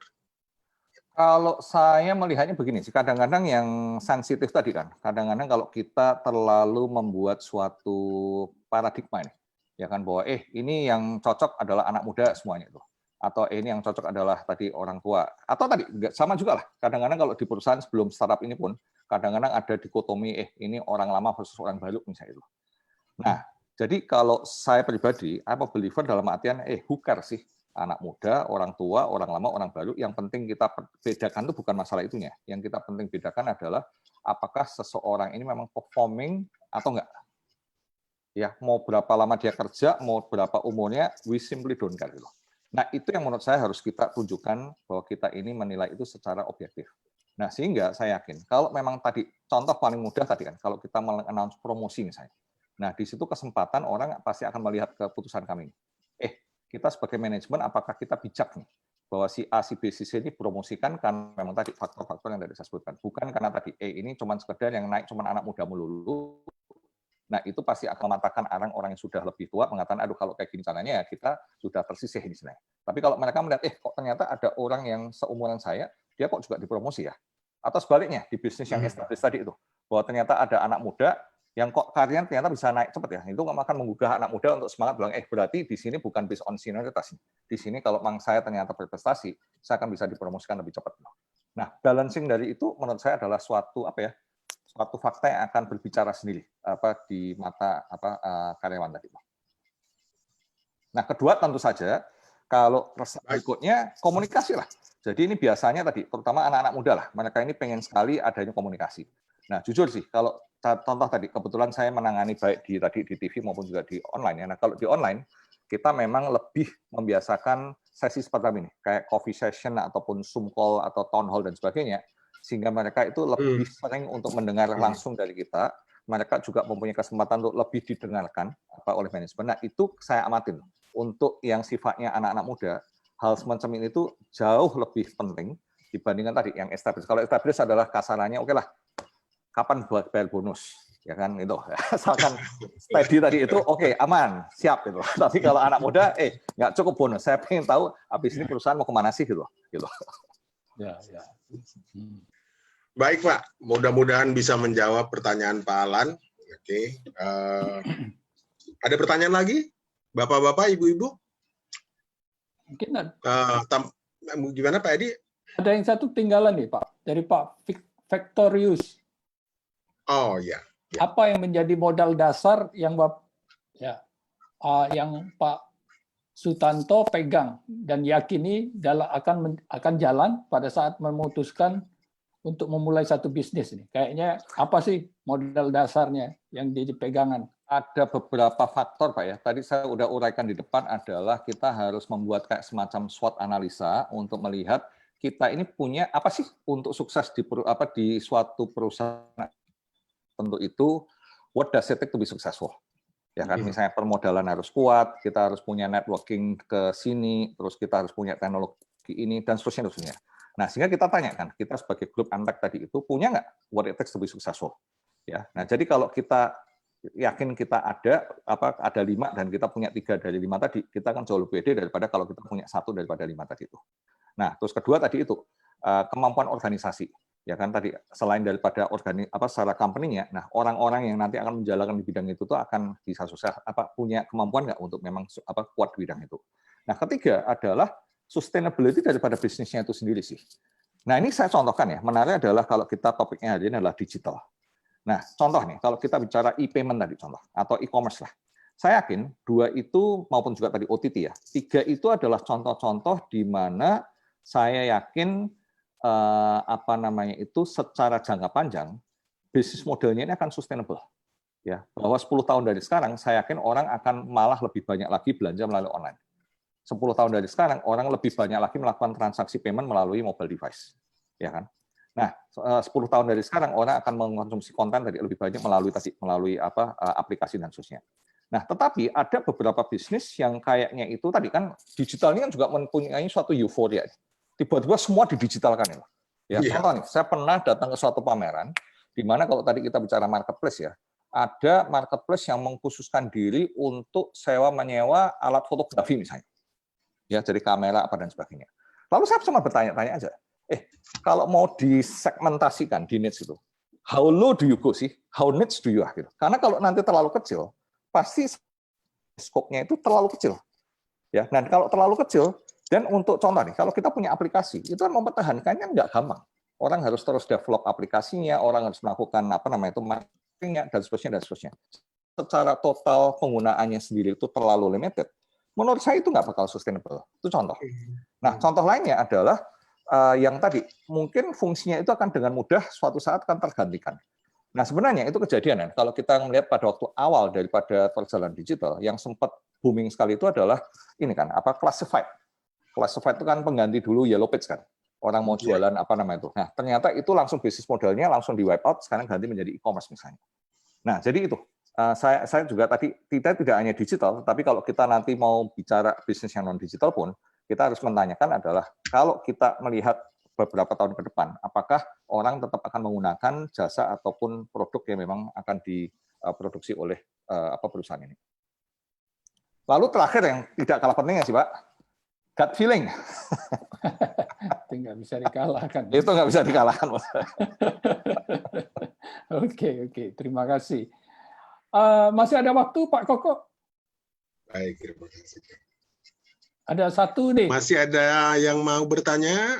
Kalau saya melihatnya begini sih, kadang-kadang yang sensitif tadi kan, kadang-kadang kalau kita terlalu membuat suatu paradigma ini, ya kan bahwa ini yang cocok adalah anak muda semuanya itu, atau ini yang cocok adalah tadi orang tua, atau tadi sama juga lah. Kadang-kadang kalau di perusahaan sebelum startup ini pun, kadang-kadang ada dikotomi, ini orang lama versus orang baru misalnya itu. Nah, jadi kalau saya pribadi, I'm a believer dalam artian, who cares sih? Anak muda, orang tua, orang lama, orang baru, yang penting kita bedakan itu bukan masalah itunya. Yang kita penting bedakan adalah apakah seseorang ini memang performing atau enggak. Ya, mau berapa lama dia kerja, mau berapa umurnya, we simply don't care. Nah, itu yang menurut saya harus kita tunjukkan bahwa kita ini menilai itu secara objektif. Nah, sehingga saya yakin, kalau memang tadi, contoh paling mudah tadi kan, kalau kita mengannounce promosi misalnya. Nah, di situ kesempatan orang pasti akan melihat keputusan kami. Kita sebagai manajemen, apakah kita bijak nih bahwa si A, si B, si C ini promosikan karena memang tadi faktor-faktor yang tadi saya sebutkan. Bukan karena tadi, ini cuma sekedar yang naik cuma anak muda melulu. Nah, itu pasti akan mematahkan orang yang sudah lebih tua, mengatakan, aduh kalau kayak gini caranya ya kita sudah tersisih ini sebenarnya. Tapi kalau mereka melihat, kok ternyata ada orang yang seumuran saya, dia kok juga dipromosi ya? Atau sebaliknya, di bisnis yang established tadi itu, bahwa ternyata ada anak muda, yang kok karyanya ternyata bisa naik cepat ya, itu akan menggugah anak muda untuk semangat bilang, berarti di sini bukan based on senioritas. Di sini kalau memang saya ternyata berprestasi, saya akan bisa dipromosikan lebih cepat. Nah, balancing dari itu menurut saya adalah suatu suatu fakta yang akan berbicara sendiri di mata karyawan tadi. Nah, kedua tentu saja kalau berikutnya komunikasi lah. Jadi ini biasanya tadi, terutama anak-anak muda lah, mereka ini pengen sekali adanya komunikasi. Nah, jujur sih, kalau contoh tadi, kebetulan saya menangani baik di TV maupun juga di online. Ya. Nah, kalau di online, kita memang lebih membiasakan sesi seperti ini, kayak coffee session ataupun Zoom call atau town hall dan sebagainya, sehingga mereka itu lebih sering untuk mendengar langsung dari kita. Mereka juga mempunyai kesempatan untuk lebih didengarkan oleh manajemen. Nah, itu saya amatin. Untuk yang sifatnya anak-anak muda, hal semacam ini itu jauh lebih penting dibandingkan tadi yang established. Kalau established adalah kasarannya, oke lah, kapan buat bayar bonus, ya kan itu. Asalkan steady tadi itu, oke, aman, siap gitu. Tapi kalau anak muda, nggak cukup bonus. Saya pengen tahu habis ini perusahaan mau kemana sih gitu.
Ya.
Baik Pak, mudah-mudahan bisa menjawab pertanyaan Pak Alan. Oke, ada pertanyaan lagi, Bapak-bapak, Ibu-ibu?
Mungkin
gimana Pak Edi?
ada yang satu tinggalan nih Pak, dari Pak Victorius.
Oh ya.
Apa yang menjadi modal dasar yang yang Pak Sutanto pegang dan yakini akan jalan pada saat memutuskan untuk memulai satu bisnis ini? Kayaknya apa sih modal dasarnya yang jadi pegangan?
Ada beberapa faktor Pak ya. Tadi saya udah uraikan di depan adalah kita harus membuat kayak semacam SWOT analisa untuk melihat kita ini punya apa sih untuk sukses di suatu perusahaan. Tentu itu, what does it take to be successful? Ya kan, misalnya permodalan harus kuat, kita harus punya networking ke sini, terus kita harus punya teknologi ini, dan seterusnya. Nah, sehingga kita tanyakan, kita sebagai grup MTEK tadi itu punya nggak what it takes to be successful? Ya, nah jadi kalau kita yakin kita ada 5 dan kita punya 3 dari 5 tadi, kita akan jauh lebih pede daripada kalau kita punya 1 daripada 5 tadi itu. Nah, terus kedua tadi itu kemampuan organisasi. Ya kan tadi selain daripada secara company-nya, nah orang-orang yang nanti akan menjalankan di bidang itu tuh akan bisa sukses punya kemampuan nggak untuk memang kuat di bidang itu. Nah, ketiga adalah sustainability daripada bisnisnya itu sendiri sih. Nah, ini saya contohkan ya. Menarik adalah kalau kita topiknya hari ini adalah digital. Nah, contoh nih, kalau kita bicara e-payment tadi contoh atau e-commerce lah. Saya yakin 2 itu maupun juga tadi OTT ya. 3 itu adalah contoh-contoh di mana saya yakin secara jangka panjang bisnis modelnya ini akan sustainable. Ya, bahwa 10 tahun dari sekarang saya yakin orang akan malah lebih banyak lagi belanja melalui online. 10 tahun dari sekarang orang lebih banyak lagi melakukan transaksi payment melalui mobile device. Ya kan? Nah, 10 tahun dari sekarang orang akan mengkonsumsi konten tadi lebih banyak melalui aplikasi dan seterusnya. Nah, tetapi ada beberapa bisnis yang kayaknya itu tadi kan digital ini kan juga mempunyai suatu euforia. Tiba-tiba semua didigitalkan ya. Ya, contoh nih, saya pernah datang ke suatu pameran di mana kalau tadi kita bicara marketplace ya, ada marketplace yang mengkhususkan diri untuk sewa menyewa alat fotografi misalnya. Ya, jadi kamera apa dan sebagainya. Lalu saya cuma bertanya-tanya aja, kalau mau disegmentasikan di niche itu, how low do you go sih? How niche do you are? Gitu. Karena kalau nanti terlalu kecil, pasti scope-nya itu terlalu kecil. Ya, dan kalau terlalu kecil, dan untuk contoh nih, kalau kita punya aplikasi, itu kan mempertahankannya nggak gampang. Orang harus terus develop aplikasinya, orang harus melakukan marketingnya, dan seterusnya. Secara total penggunaannya sendiri itu terlalu limited. Menurut saya itu nggak bakal sustainable. Itu contoh. Nah, contoh lainnya adalah yang tadi, mungkin fungsinya itu akan dengan mudah suatu saat akan tergantikan. Nah, sebenarnya itu kejadian ya. Kalau kita melihat pada waktu awal daripada perjalanan digital, yang sempat booming sekali itu adalah ini kan, classified. Classified itu kan pengganti dulu Yellow Page kan. Orang mau jualan apa namanya itu. Nah, ternyata itu langsung bisnis modelnya langsung di wipe out, sekarang ganti menjadi e-commerce misalnya. Nah, jadi itu. Saya juga tadi tidak hanya digital, tapi kalau kita nanti mau bicara bisnis yang non digital pun, kita harus menanyakan adalah kalau kita melihat beberapa tahun ke depan, apakah orang tetap akan menggunakan jasa ataupun produk yang memang akan diproduksi oleh perusahaan ini. Lalu terakhir yang tidak kalah pentingnya sih Pak, gut feeling.
Itu nggak bisa dikalahkan.
Itu nggak bisa dikalahkan.
Oke, terima kasih. Masih ada waktu Pak Koko?
Baik, terima kasih.
Ada satu nih.
Masih ada yang mau bertanya?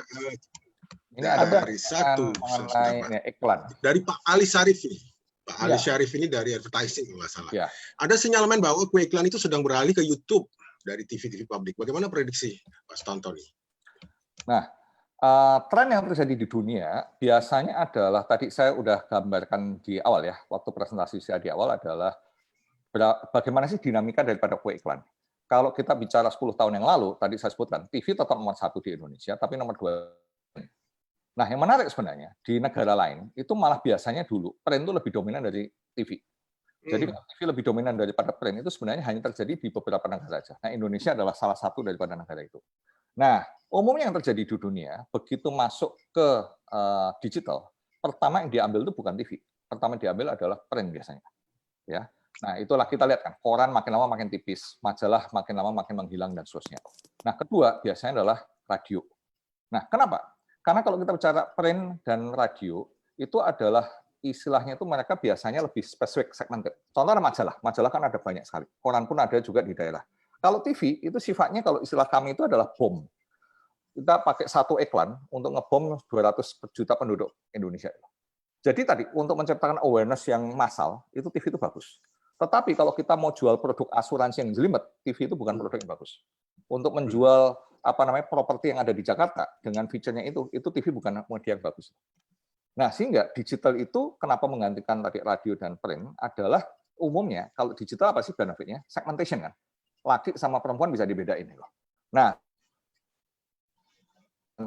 Ini ada
dari satu
mengenai iklan.
Dari Pak Ali Syarif ini. Pak Ali Syarif ini dari advertising kalau nggak salah.
Ya.
Ada sinyalemen bahwa kue iklan itu sedang beralih ke YouTube dari TV publik. Bagaimana prediksi Pak Tonton?
Nah, tren yang terjadi di dunia biasanya adalah tadi saya udah gambarkan di awal ya, waktu presentasi saya di awal adalah bagaimana sih dinamika daripada kue iklan. Kalau kita bicara 10 tahun yang lalu, tadi saya sebutkan, TV tetap nomor 1 di Indonesia, tapi nomor 2. Nah, yang menarik sebenarnya, di negara lain, itu malah biasanya dulu, print itu lebih dominan dari TV. Jadi TV lebih dominan daripada print, itu sebenarnya hanya terjadi di beberapa negara saja. Nah, Indonesia adalah salah satu daripada negara itu. Nah, umumnya yang terjadi di dunia, begitu masuk ke digital, pertama yang diambil itu bukan TV. Pertama yang diambil adalah print biasanya. Ya. Nah, itulah kita lihat kan, koran makin lama makin tipis, majalah makin lama makin menghilang, dan seterusnya. Nah, kedua biasanya adalah radio. Nah, kenapa? Karena kalau kita bicara print dan radio, itu adalah istilahnya itu mereka biasanya lebih spesifik segmented. Contohnya majalah kan ada banyak sekali. Koran pun ada juga di daerah. Kalau TV, itu sifatnya kalau istilah kami itu adalah bom. Kita pakai satu iklan untuk ngebom 200 juta penduduk Indonesia. Jadi tadi, untuk menciptakan awareness yang massal, itu TV itu bagus. Tetapi kalau kita mau jual produk asuransi yang jelimet, TV itu bukan produk yang bagus. Untuk menjual properti yang ada di Jakarta dengan fiturnya itu TV bukan media yang bagus. Nah, sehingga digital itu kenapa menggantikan tadi radio dan print adalah umumnya kalau digital apa sih benefitnya? Segmentation kan. Laki sama perempuan bisa dibedain loh. Nah,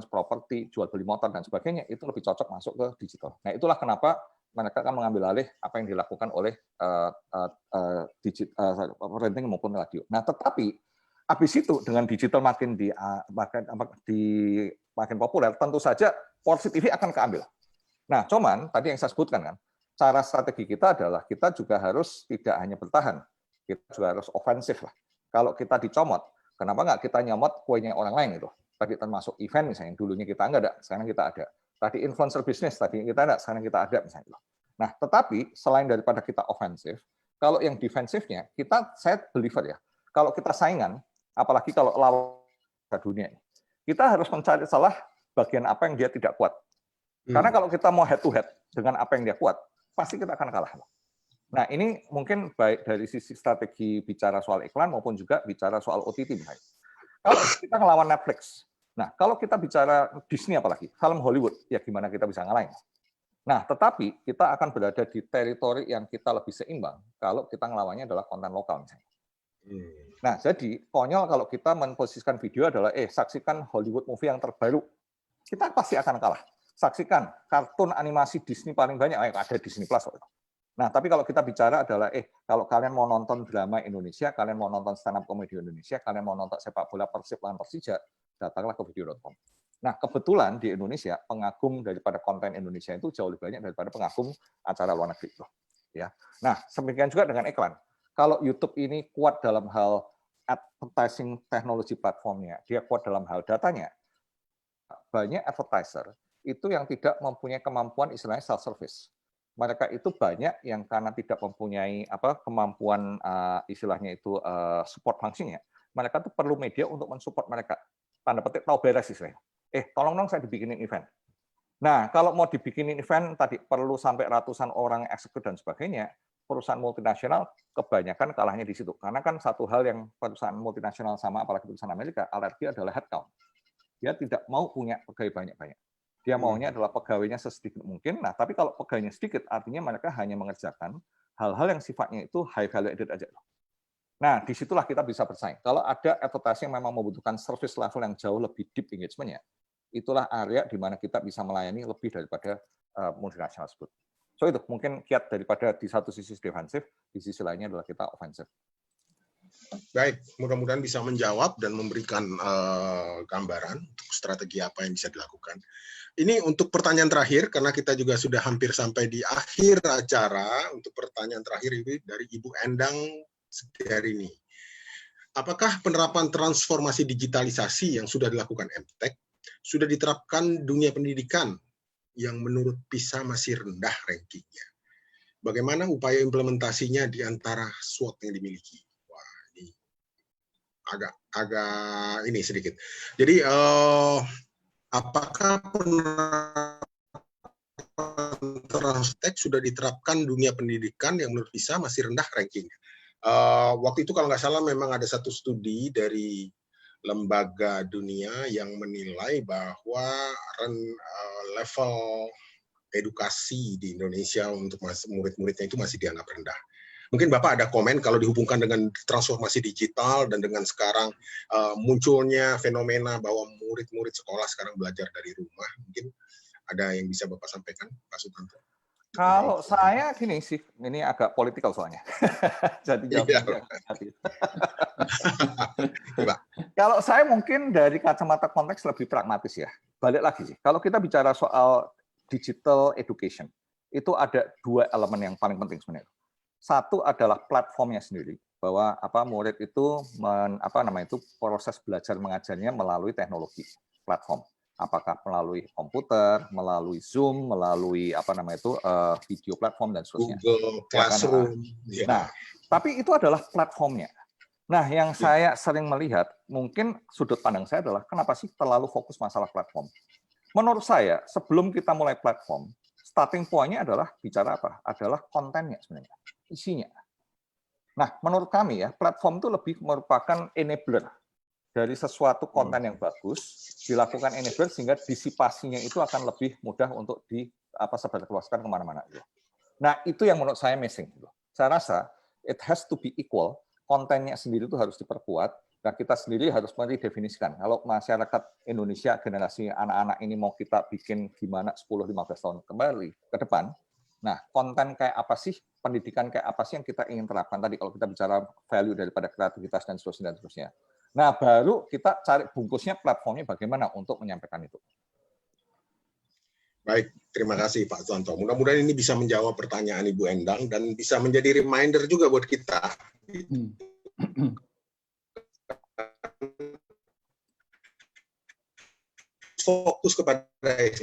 properti, jual beli motor dan sebagainya itu lebih cocok masuk ke digital. Nah, itulah kenapa mereka akan mengambil alih apa yang dilakukan oleh printing maupun radio. Nah, tetapi habis itu dengan digital makin populer, tentu saja porsi TV akan keambil. Nah, cuman tadi yang saya sebutkan kan, cara strategi kita adalah kita juga harus tidak hanya bertahan, kita juga harus ofensif lah. Kalau kita dicomot, kenapa nggak kita nyomot kuenya orang lain itu? Tadi termasuk event misalnya, dulunya kita nggak ada, sekarang kita ada. Tadi influencer bisnis, tadi kita ada, sekarang kita ada misalnya. Nah, tetapi selain daripada kita ofensif, kalau yang defensifnya, saya believer ya, kalau kita saingan, apalagi kalau lawan dunia, kita harus mencari salah bagian apa yang dia tidak kuat. Karena kalau kita mau head to head dengan apa yang dia kuat, pasti kita akan kalah. Nah, ini mungkin baik dari sisi strategi bicara soal iklan maupun juga bicara soal OTT misalnya. Kalau kita ngelawan Netflix, nah kalau kita bicara Disney apalagi, film Hollywood, ya gimana kita bisa ngalahin? Nah, tetapi kita akan berada di teritori yang kita lebih seimbang kalau kita ngelawannya adalah konten lokal misalnya. Nah, jadi konyol kalau kita memposisikan video adalah saksikan Hollywood movie yang terbaru. Kita pasti akan kalah. Saksikan kartun animasi Disney paling banyak, ada Disney Plus. Nah, tapi kalau kita bicara adalah, kalau kalian mau nonton drama Indonesia, kalian mau nonton stand up comedy Indonesia, kalian mau nonton sepak bola Persib lawan Persija, datanglah ke video.com. Nah, kebetulan di Indonesia, pengagum daripada konten Indonesia itu jauh lebih banyak daripada pengagum acara luar negeri. Ya. Nah, demikian juga dengan iklan. Kalau YouTube ini kuat dalam hal advertising teknologi platformnya, dia kuat dalam hal datanya, banyak advertiser itu yang tidak mempunyai kemampuan istilahnya self-service. Mereka itu banyak yang karena tidak mempunyai kemampuan istilahnya itu support functionnya, mereka tuh perlu media untuk mensupport mereka. Tanda petik tahu beres istilahnya. Tolong dong saya dibikinin event. Nah, kalau mau dibikinin event tadi perlu sampai ratusan orang eksekut dan sebagainya, perusahaan multinasional kebanyakan kalahnya di situ. Karena kan satu hal yang perusahaan multinasional sama apalagi perusahaan Amerika alergi adalah headcount. Dia tidak mau punya pegawai banyak-banyak. Dia maunya adalah pegawainya sesedikit mungkin. Nah, tapi kalau pegawainya sedikit, artinya mereka hanya mengerjakan hal-hal yang sifatnya itu high value added aja. Nah, disitulah kita bisa bersaing. Kalau ada advertising yang memang membutuhkan service level yang jauh lebih deep engagement-nya, itulah area di mana kita bisa melayani lebih daripada multinasional tersebut. So itu mungkin kiat daripada di satu sisi defensif, di sisi lainnya adalah kita ofensif.
Baik, mudah-mudahan bisa menjawab dan memberikan gambaran untuk strategi apa yang bisa dilakukan. Ini untuk pertanyaan terakhir, karena kita juga sudah hampir sampai di akhir acara. Untuk pertanyaan terakhir ini dari Ibu Endang Setiarini. Apakah penerapan transformasi digitalisasi yang sudah dilakukan MTEK sudah diterapkan dunia pendidikan yang menurut PISA masih rendah rankingnya? Bagaimana upaya implementasinya di antara SWOT yang dimiliki? Agak ini sedikit. Jadi apakah Transtek sudah diterapkan dunia pendidikan yang menurut PISA masih rendah rankingnya? Waktu itu kalau nggak salah memang ada satu studi dari lembaga dunia yang menilai bahwa level edukasi di Indonesia untuk murid-muridnya itu masih dianggap rendah. Mungkin Bapak ada komen kalau dihubungkan dengan transformasi digital dan dengan sekarang munculnya fenomena bahwa murid-murid sekolah sekarang belajar dari rumah. Mungkin ada yang bisa Bapak sampaikan, Pak Sutanto?
Kalau saya gini sih, ini agak politikal soalnya. Jadi jawabnya Kalau saya mungkin dari kacamata konteks lebih pragmatis ya. Balik lagi sih, kalau kita bicara soal digital education, itu ada dua elemen yang paling penting sebenarnya. Satu adalah platformnya sendiri, bahwa murid itu proses belajar mengajarnya melalui teknologi platform, apakah melalui komputer, melalui Zoom, melalui video platform dan seterusnya.
Google Classroom.
Nah, tapi itu adalah platformnya. Nah, yang saya sering melihat, mungkin sudut pandang saya adalah kenapa sih terlalu fokus masalah platform? Menurut saya, sebelum kita mulai platform, starting point-nya adalah bicara apa? Adalah kontennya sebenarnya, isinya. Nah, menurut kami ya, platform itu lebih merupakan enabler dari sesuatu konten yang bagus, dilakukan enabler sehingga disipasinya itu akan lebih mudah untuk sebarluaskan kemana-mana. Nah, itu yang menurut saya missing. Saya rasa it has to be equal, kontennya sendiri itu harus diperkuat, dan kita sendiri harus mendefinisikan. Kalau masyarakat Indonesia, generasi anak-anak ini mau kita bikin gimana 10-15 tahun kembali ke depan, nah konten kayak apa sih, pendidikan kayak apa sih yang kita ingin terapkan tadi kalau kita bicara value daripada kreativitas dan seterusnya. Nah, baru kita cari bungkusnya platformnya bagaimana untuk menyampaikan itu.
Baik, terima kasih Pak Sutanto. Mudah-mudahan ini bisa menjawab pertanyaan Ibu Endang dan bisa menjadi reminder juga buat kita. Fokus kepada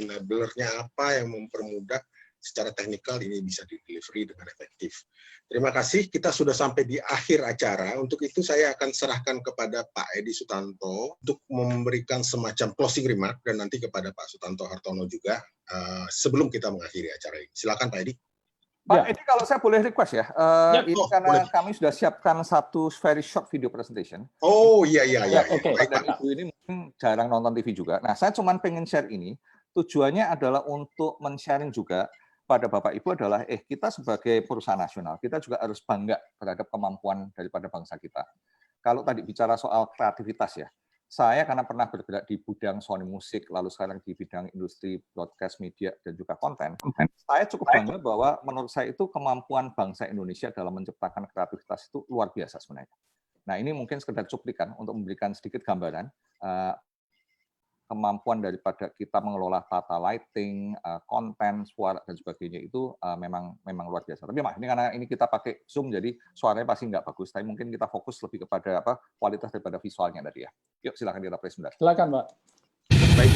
enabler-nya apa yang mempermudah secara teknikal ini bisa di-delivery dengan efektif. Terima kasih, kita sudah sampai di akhir acara. Untuk itu saya akan serahkan kepada Pak Edi Sutanto untuk memberikan semacam closing remark dan nanti kepada Pak Sutanto Hartono juga sebelum kita mengakhiri acara ini. Silakan Pak Edi.
Pak Edi, kalau saya boleh request ya, ini karena kami sudah siapkan satu very short video presentation.
Oh iya.
Oke. Dan Ibu ini mungkin jarang nonton TV juga. Nah, saya cuma pengen share ini. Tujuannya adalah untuk men-sharing juga pada Bapak Ibu adalah kita sebagai perusahaan nasional, kita juga harus bangga terhadap kemampuan daripada bangsa kita. Kalau tadi bicara soal kreativitas ya, Saya karena pernah bergerak di bidang Sony musik, lalu sekarang di bidang industri broadcast media dan juga konten, saya cukup bangga bahwa menurut saya itu kemampuan bangsa Indonesia dalam menciptakan kreativitas itu luar biasa sebenarnya. Nah, ini mungkin sekedar cuplikan untuk memberikan sedikit gambaran kemampuan daripada kita mengelola tata lighting, konten, suara dan sebagainya itu memang luar biasa. Tapi ini karena ini kita pakai Zoom jadi suaranya pasti nggak bagus. Tapi mungkin kita fokus lebih kepada kualitas daripada visualnya tadi ya. Yuk silakan kita play sebentar.
Silakan, Pak.
Baik.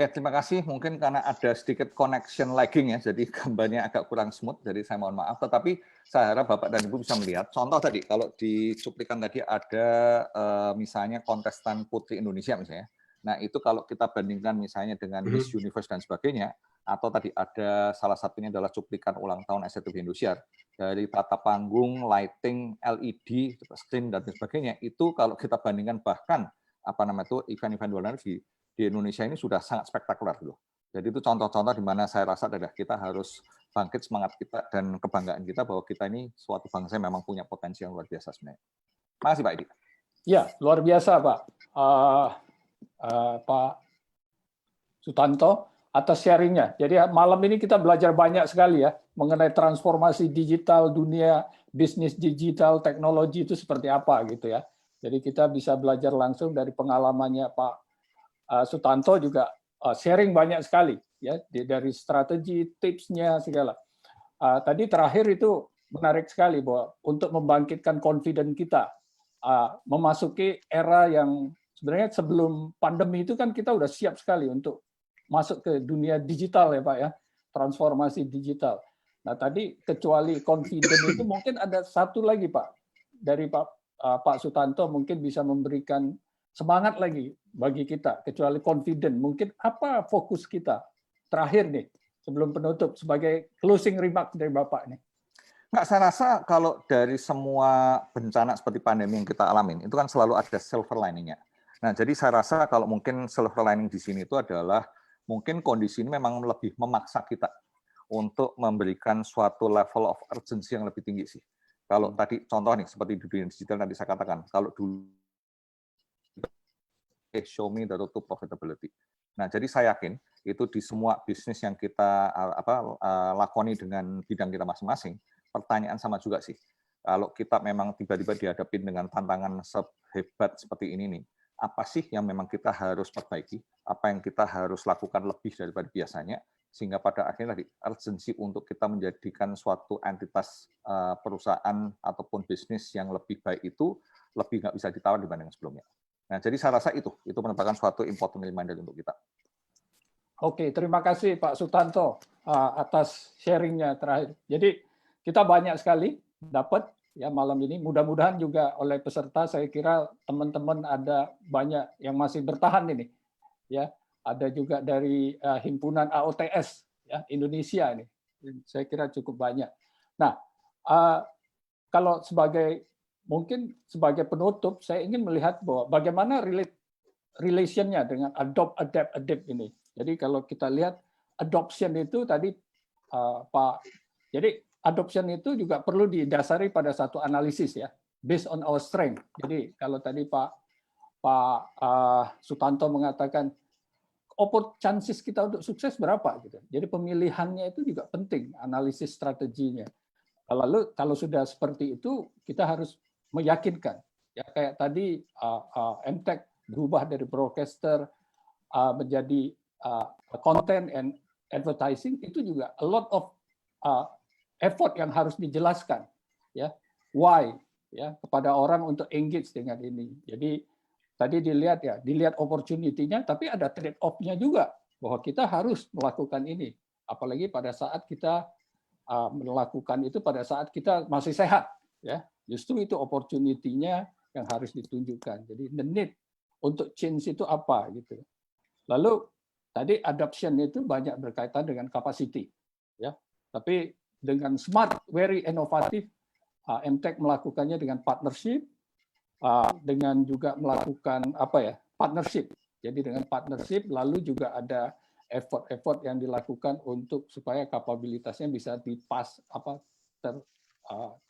Oke, terima kasih. Mungkin karena ada sedikit connection lagging ya, jadi gambarnya agak kurang smooth, jadi saya mohon maaf. Tetapi saya harap Bapak dan Ibu bisa melihat. Contoh tadi, kalau di cuplikan tadi ada misalnya kontestan Putri Indonesia misalnya. Nah, itu kalau kita bandingkan misalnya dengan Miss Universe dan sebagainya, atau tadi ada salah satunya adalah cuplikan ulang tahun SCTV Indosiar, dari tata panggung, lighting, LED, screen, dan sebagainya, itu kalau kita bandingkan bahkan event-event luar negeri, di Indonesia ini sudah sangat spektakuler loh. Jadi itu contoh-contoh di mana saya rasa adalah kita harus bangkit semangat kita dan kebanggaan kita bahwa kita ini suatu bangsa yang memang punya potensi yang luar biasa sebenarnya. Terima kasih Pak Edi.
Ya, luar biasa Pak. Pak Sutanto atas sharingnya. Jadi malam ini kita belajar banyak sekali ya mengenai transformasi digital, dunia bisnis digital, teknologi itu seperti apa gitu ya. Jadi kita bisa belajar langsung dari pengalamannya Pak Sutanto juga sharing banyak sekali ya dari strategi, tipsnya segala. Tadi terakhir itu menarik sekali bahwa untuk membangkitkan confidence kita memasuki era yang sebenarnya sebelum pandemi itu kan kita udah siap sekali untuk masuk ke dunia digital ya Pak ya, transformasi digital. Nah tadi kecuali confidence itu mungkin ada satu lagi Pak dari Pak Sutanto mungkin bisa memberikan semangat lagi bagi kita, kecuali confident. Mungkin apa fokus kita terakhir nih, sebelum penutup, sebagai closing remark dari Bapak nih?
Nggak, saya rasa kalau dari semua bencana seperti pandemi yang kita alamin, itu kan selalu ada silver lining-nya. Nah, jadi saya rasa kalau mungkin silver lining di sini itu adalah mungkin kondisi ini memang lebih memaksa kita untuk memberikan suatu level of urgency yang lebih tinggi sih. Kalau tadi contoh nih, seperti di dunia digital tadi saya katakan, kalau dulu show me the road to profitability. Nah, jadi saya yakin itu di semua bisnis yang kita lakoni dengan bidang kita masing-masing, pertanyaan sama juga sih. Kalau kita memang tiba-tiba dihadapin dengan tantangan sehebat seperti ini nih, apa sih yang memang kita harus perbaiki? Apa yang kita harus lakukan lebih daripada biasanya? Sehingga pada akhirnya tadi urgensi untuk kita menjadikan suatu entitas perusahaan ataupun bisnis yang lebih baik itu lebih nggak bisa ditawar dibanding sebelumnya. Nah, jadi saya rasa itu merupakan suatu important reminder untuk kita.
Oke, terima kasih Pak Sutanto atas sharingnya terakhir. Jadi kita banyak sekali dapat ya malam ini. Mudah-mudahan juga oleh peserta, saya kira teman-teman ada banyak yang masih bertahan ini. Ya, ada juga dari himpunan AOTS ya Indonesia ini. Saya kira cukup banyak. Nah, kalau mungkin sebagai penutup, saya ingin melihat bahwa bagaimana relation-nya dengan adopt, adapt, adapt ini. Jadi kalau kita lihat adoption itu tadi Pak, jadi adoption itu juga perlu didasari pada satu analisis ya, based on our strength. Jadi kalau tadi Pak Sutanto mengatakan chances kita untuk sukses berapa gitu. Jadi pemilihannya itu juga penting, analisis strateginya. Lalu kalau sudah seperti itu kita harus meyakinkan Ya kayak tadi MTech berubah dari broadcaster menjadi content and advertising, itu juga a lot of effort yang harus dijelaskan, ya, why, ya, kepada orang untuk engage dengan ini. Jadi tadi dilihat opportunity-nya, tapi ada trade off-nya juga bahwa kita harus melakukan ini, apalagi pada saat kita melakukan itu pada saat kita masih sehat, ya. Justru itu opportunity-nya yang harus ditunjukkan. Jadi the need untuk change itu apa gitu. Lalu tadi adoption itu banyak berkaitan dengan capacity, ya. Tapi dengan smart, very inovatif, MTech melakukannya dengan partnership, dengan juga melakukan partnership. Jadi dengan partnership, lalu juga ada effort yang dilakukan untuk supaya kapabilitasnya bisa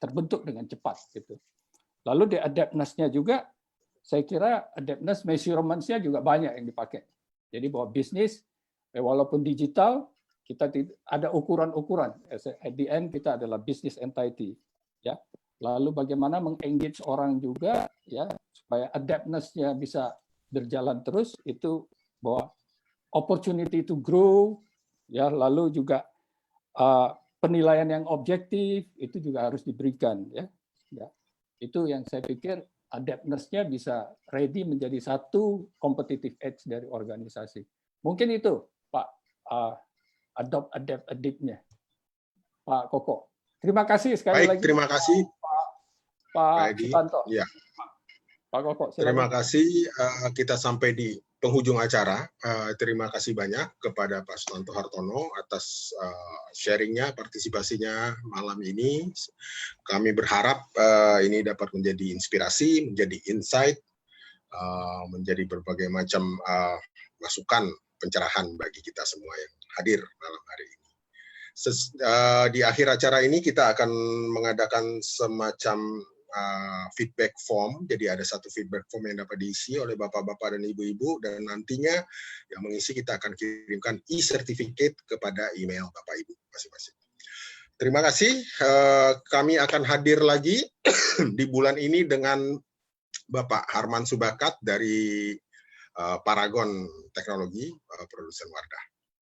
terbentuk dengan cepat gitu. Lalu di adaptness-nya juga, saya kira adaptness measurements-nya juga banyak yang dipakai. Jadi bahwa bisnis walaupun digital, kita ada ukuran-ukuran. At the end kita adalah business entity, ya. Lalu bagaimana mengengage orang juga, ya, supaya adaptness-nya bisa berjalan terus, itu bahwa opportunity to grow, ya, lalu juga penilaian yang objektif itu juga harus diberikan, ya. Itu yang saya pikir adaptness-nya bisa ready menjadi satu competitive edge dari organisasi. Mungkin itu, Pak, adapt-nya, Pak Koko. Terima kasih sekali lagi.
Terima kasih,
Pak Sutanto.
Ya.
Pak Koko, silakan.
Terima kasih. Kita sampai di penghujung acara. Terima kasih banyak kepada Pak Sutanto Hartono atas sharingnya, partisipasinya malam ini. Kami berharap ini dapat menjadi inspirasi, menjadi insight, menjadi berbagai macam masukan, pencerahan bagi kita semua yang hadir malam hari ini. Di akhir acara ini kita akan mengadakan semacam feedback form. Jadi ada satu feedback form yang dapat diisi oleh bapak-bapak dan ibu-ibu, dan nantinya yang mengisi kita akan kirimkan e-certificate kepada email bapak ibu masing-masing. Terima kasih. Kami akan hadir lagi di bulan ini dengan Bapak Harman Subakat dari Paragon Teknologi, produsen Wardah.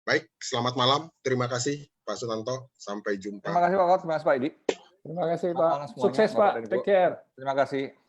Baik, selamat malam. Terima kasih Pak Sutanto. Sampai jumpa.
Terima kasih Pak Kot, terima kasih Pak Idi.
Terima kasih Pak. Sukses Pak. Take care.
Terima kasih.